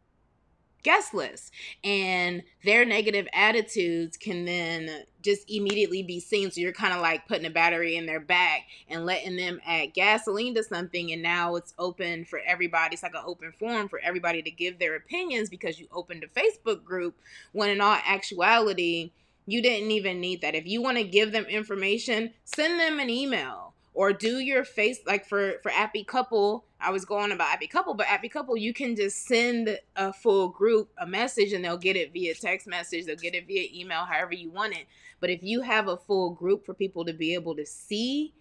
guest list, and their negative attitudes can then just immediately be seen. So you're kind of like putting a battery in their back and letting them add gasoline to something, and now it's open for everybody. It's like an open forum for everybody to give their opinions because you opened a Facebook group, when in all actuality you didn't even need that. If you want to give them information, send them an email or do your face, like for Appy Couple. I was going about Appy Couple, but Appy Couple, you can just send a full group a message and they'll get it via text message, they'll get it via email, however you want it. But if you have a full group for people to be able to see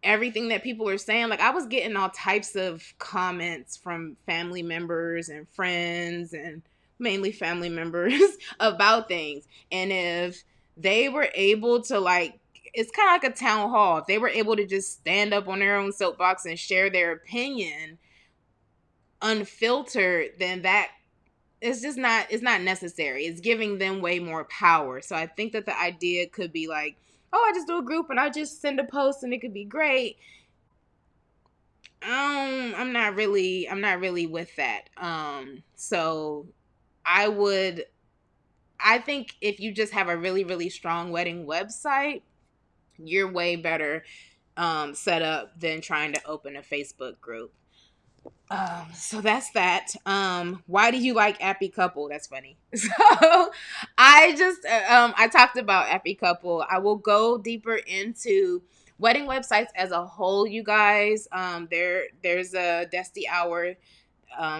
everything that people are saying, like I was getting all types of comments from family members and friends, and mainly family members about things. And if they were able to, like, it's kind of like a town hall, if they were able to just stand up on their own soapbox and share their opinion unfiltered, then that it's not necessary. It's giving them way more power. So I think that the idea could be like, oh, I just do a group and I just send a post and it could be great. I'm not really with that. So I think if you just have a really, really strong wedding website, you're way better set up than trying to open a Facebook group. So that's that. Why do you like Appy Couple? That's funny. So I talked about Appy Couple. I will go deeper into wedding websites as a whole, you guys. There's a Destihour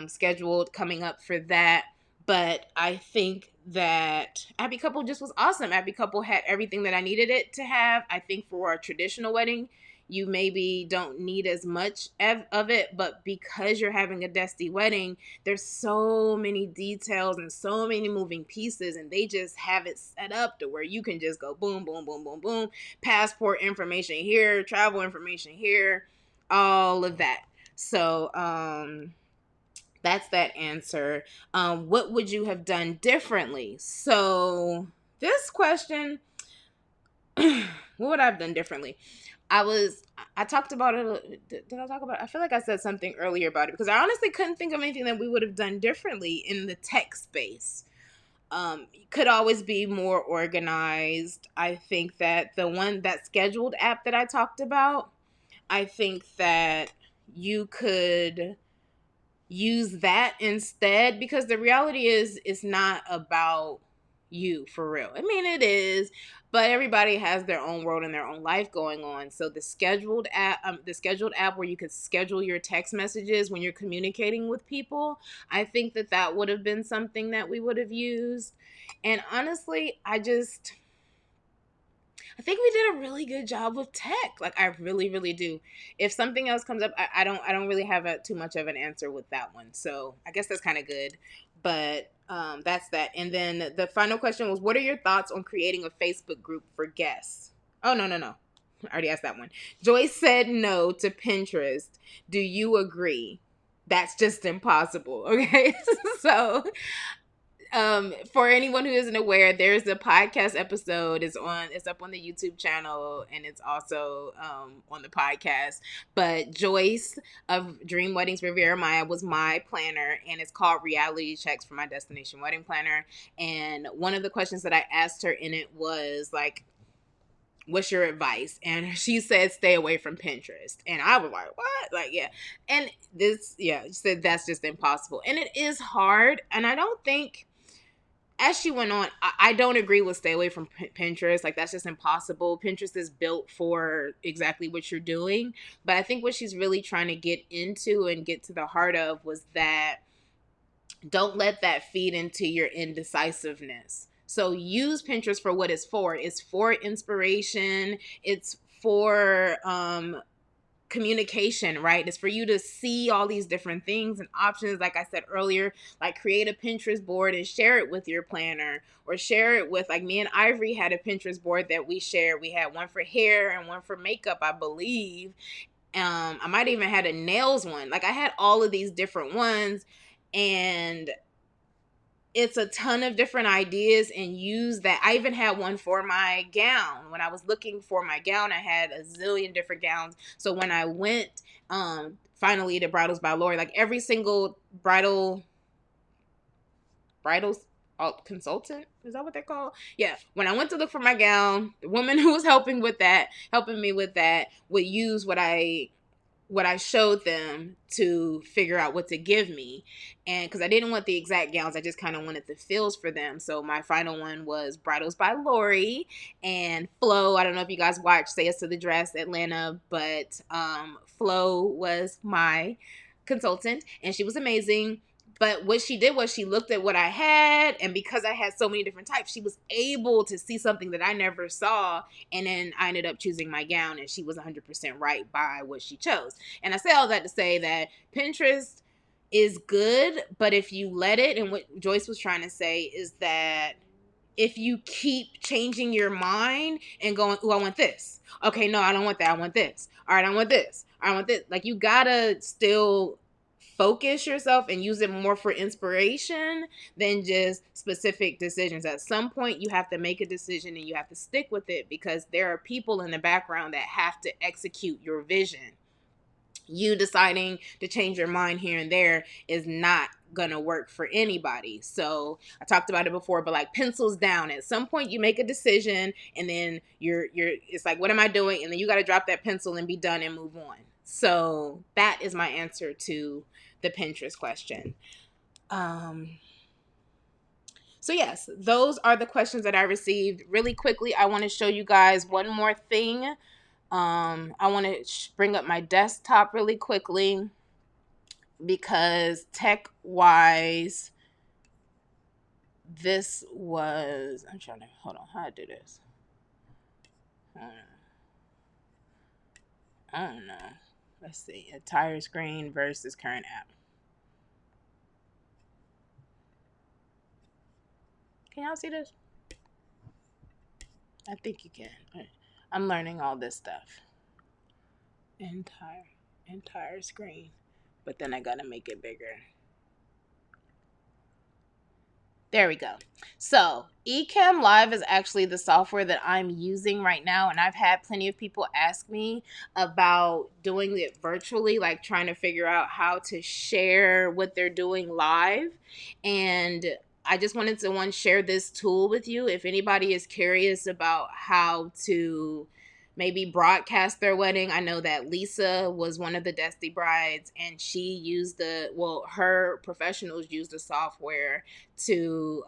scheduled coming up for that. But I think that Appy Couple just was awesome. Appy Couple had everything that I needed it to have. I think for a traditional wedding, you maybe don't need as much of it, but because you're having a Desti wedding, there's so many details and so many moving pieces, and they just have it set up to where you can just go boom, boom, boom, boom, boom, passport information here, travel information here, all of that. So, that's that answer. What would you have done differently? So this question, what would I have done differently? I talked about it. Did I talk about it? I feel like I said something earlier about it because I honestly couldn't think of anything that we would have done differently in the tech space. Could always be more organized. I think that that scheduled app that I talked about, I think that you could use that instead, because the reality is it's not about you for real. I mean, it is, but everybody has their own world and their own life going on. So the scheduled app where you could schedule your text messages when you're communicating with people, I think that would have been something that we would have used. And honestly, I think we did a really good job with tech. Like, I really, really do. If something else comes up, I don't really have too much of an answer with that one. So I guess that's kind of good. But that's that. And then the final question was, what are your thoughts on creating a Facebook group for guests? Oh, no. I already asked that one. Joyce said no to Pinterest. Do you agree? That's just impossible. Okay. So For anyone who isn't aware, there's a podcast episode. It's up on the YouTube channel, and it's also on the podcast. But Joyce of Dream Weddings Riviera Maya was my planner, and it's called Reality Checks for My Destination Wedding Planner. And one of the questions that I asked her in it was like, what's your advice? And she said, stay away from Pinterest. And I was like, what? Like, yeah. And this, yeah, she said that's just impossible. And it is hard. And I don't think, as she went on, I don't agree with stay away from Pinterest. Like, that's just impossible. Pinterest is built for exactly what you're doing. But I think what she's really trying to get into and get to the heart of was that don't let that feed into your indecisiveness. So use Pinterest for what it's for. It's for inspiration. It's for communication, right? It's for you to see all these different things and options. Like I said earlier, like create a Pinterest board and share it with your planner, or share it with, like, me and Ivory had a Pinterest board that we shared. We had one for hair and one for makeup, I believe. I might even had a nails one. Like, I had all of these different ones, and it's a ton of different ideas, and use that. I even had one for my gown. When I was looking for my gown, I had a zillion different gowns. So when I went finally to Bridals by Lori, like every single bridals consultant, is that what they're called? Yeah. When I went to look for my gown, the woman who was helping me with that, would use what I showed them to figure out what to give me. And because I didn't want the exact gowns, I just kind of wanted the feels for them. So my final one was Bridals by Lori and Flo. I don't know if you guys watched Say Yes to the Dress Atlanta, but Flo was my consultant, and she was amazing. But what she did was she looked at what I had, and because I had so many different types, she was able to see something that I never saw. And then I ended up choosing my gown, and she was 100% right by what she chose. And I say all that to say that Pinterest is good, but if you let it, and what Joyce was trying to say is that if you keep changing your mind and going, oh, I want this. Okay, no, I don't want that. I want this. All right, I want this. I want this. Like, you gotta still focus yourself and use it more for inspiration than just specific decisions. At some point, you have to make a decision and you have to stick with it, because there are people in the background that have to execute your vision. You deciding to change your mind here and there is not gonna work for anybody. So I talked about it before, but like, pencils down. At some point you make a decision, and then you're it's like, what am I doing? And then you got to drop that pencil and be done and move on. So that is my answer to the Pinterest question. So yes, those are the questions that I received. Really quickly, I want to show you guys one more thing. I want to bring up my desktop really quickly, because tech-wise, this was, I'm trying to, hold on, how do I do this? I don't know. Let's see, entire screen versus current app. Can y'all see this? I think you can. I'm learning all this stuff. Entire screen. But then I gotta make it bigger. There we go. So Ecamm Live is actually the software that I'm using right now, and I've had plenty of people ask me about doing it virtually, like trying to figure out how to share what they're doing live. And I just wanted to share this tool with you. If anybody is curious about how to maybe broadcast their wedding. I know that Lisa was one of the Desti brides, and she used her professionals used the software to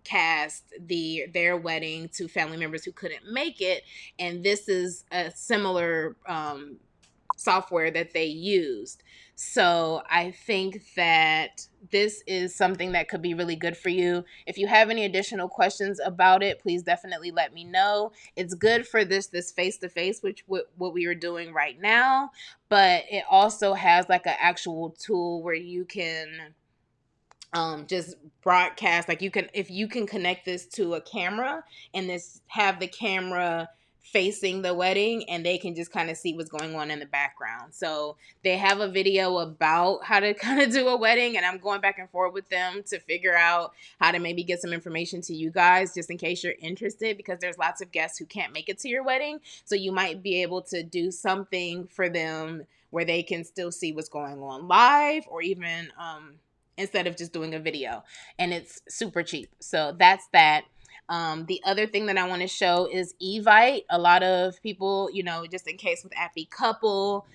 cast their wedding to family members who couldn't make it. And this is a similar software that they used. So I think that this is something that could be really good for you. If you have any additional questions about it, please definitely let me know. It's good for this face-to-face, which what we are doing right now, but it also has like an actual tool where you can just broadcast. Like, if you can connect this to a camera and have the camera facing the wedding, and they can just kind of see what's going on in the background. So they have a video about how to kind of do a wedding, and I'm going back and forth with them to figure out how to maybe get some information to you guys just in case you're interested, because there's lots of guests who can't make it to your wedding. So you might be able to do something for them where they can still see what's going on live, or even instead of just doing a video. And it's super cheap. So that's that. The other thing that I want to show is Evite. A lot of people, just in case with Appy Couple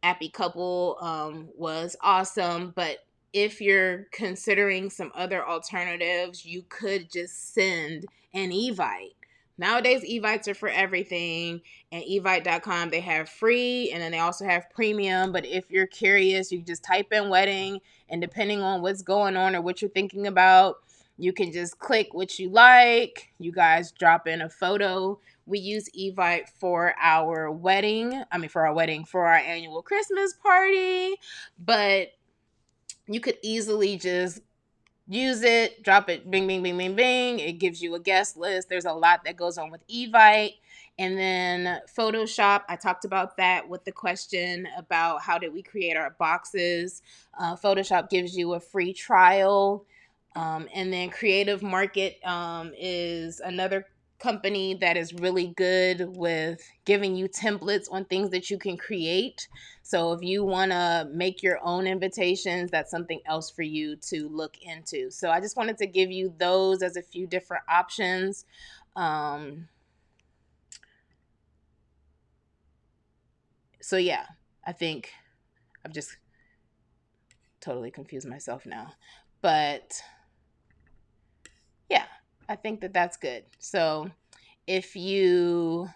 was awesome. But if you're considering some other alternatives, you could just send an Evite. Nowadays, Evites are for everything, and evite.com, they have free, and then they also have premium. But if you're curious, you just type in wedding, and depending on what's going on or what you're thinking about, you can just click what you like. You guys drop in a photo. We use Evite for our annual Christmas party. But you could easily just use it, drop it, bing, bing, bing, bing, bing. It gives you a guest list. There's a lot that goes on with Evite. And then Photoshop, I talked about that with the question about how did we create our boxes. Photoshop gives you a free trial. And then Creative Market is another company that is really good with giving you templates on things that you can create. So if you want to make your own invitations, that's something else for you to look into. So I just wanted to give you those as a few different options. So yeah, I think I've just totally confused myself now. But yeah, I think that that's good. So if you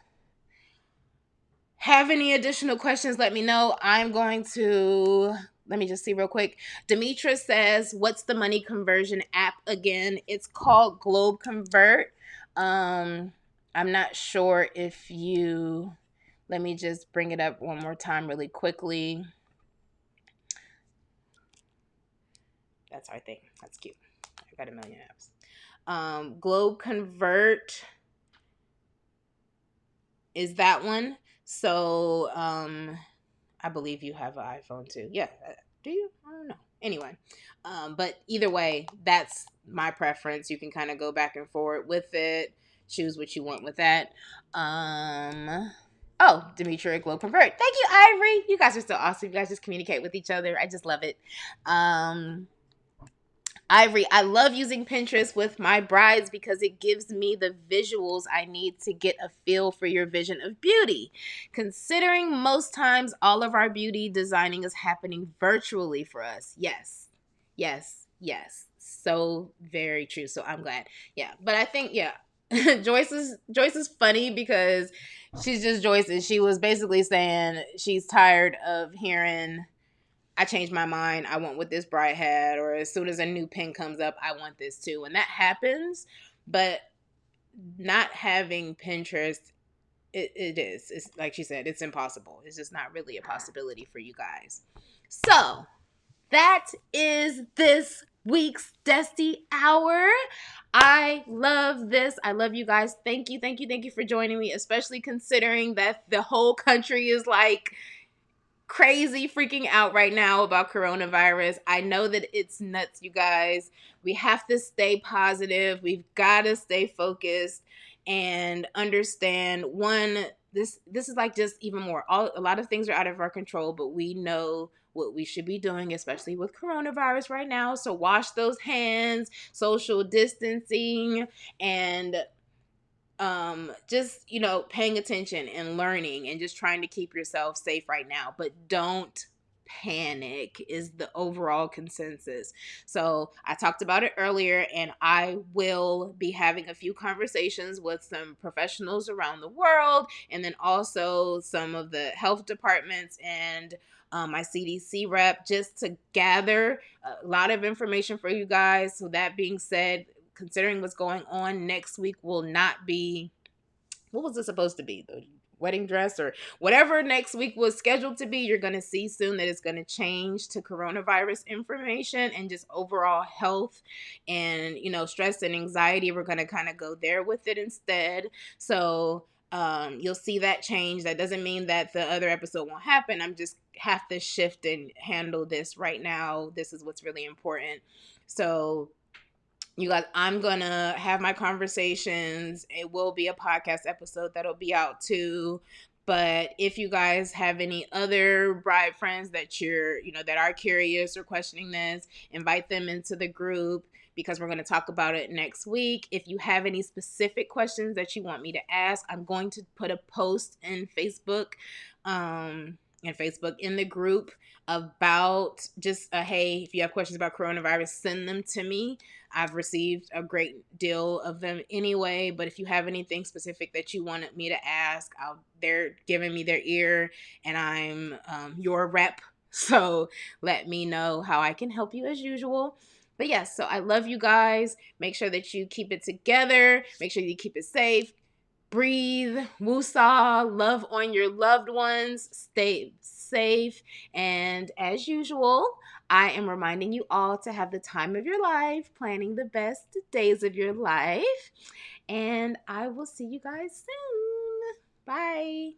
have any additional questions, let me know. Let me just see real quick. Demetra says, what's the money conversion app again? It's called Globe Convert. I'm not sure if let me just bring it up one more time really quickly. That's our thing. That's cute. I got a million apps. Globe Convert is that one. So I believe you have an iPhone too. Yeah. Do you? I don't know. Anyway, but either way, that's my preference. You can kind of go back and forth with it. Choose what you want with that. Demetria Globe Convert. Thank you, Ivory. You guys are so awesome. You guys just communicate with each other. I just love it. Ivory, I love using Pinterest with my brides because it gives me the visuals I need to get a feel for your vision of beauty. Considering most times all of our beauty designing is happening virtually for us. Yes, yes, yes. So very true. So I'm glad. Yeah, but I think Joyce is funny because she's just Joyce, and she was basically saying she's tired of hearing, I changed my mind, I want what this bride had, or as soon as a new pin comes up, I want this too. And that happens, but not having Pinterest, it's like she said, it's impossible. It's just not really a possibility for you guys. So that is this week's Destihour. I love this. I love you guys. Thank you for joining me, especially considering that the whole country is like crazy freaking out right now about coronavirus. I know that it's nuts, you guys. We have to stay positive. We've got to stay focused and understand, one, this is like just even more. A lot of things are out of our control, but we know what we should be doing, especially with coronavirus right now. So wash those hands, social distancing, and just paying attention and learning and just trying to keep yourself safe right now, but don't panic is the overall consensus. So I talked about it earlier, and I will be having a few conversations with some professionals around the world, and then also some of the health departments and my CDC rep, just to gather a lot of information for you guys. So that being said, considering what's going on, next week will not be, what was it supposed to be? The wedding dress or whatever next week was scheduled to be. You're going to see soon that it's going to change to coronavirus information and just overall health and, stress and anxiety. We're going to kind of go there with it instead. So You'll see that change. That doesn't mean that the other episode won't happen. I'm just have to shift and handle this right now. This is what's really important. So you guys, I'm gonna have my conversations. It will be a podcast episode that'll be out too. But if you guys have any other bride friends that that are curious or questioning this, invite them into the group because we're going to talk about it next week. If you have any specific questions that you want me to ask, I'm going to put a post in Facebook, in the group about just hey, if you have questions about coronavirus, send them to me. I've received a great deal of them anyway, but if you have anything specific that you wanted me to ask, they're giving me their ear and I'm your rep. So let me know how I can help you as usual. But yes, so I love you guys. Make sure that you keep it together. Make sure you keep it safe. Breathe, woosah, love on your loved ones, stay safe, and as usual, I am reminding you all to have the time of your life, planning the best days of your life, and I will see you guys soon. Bye.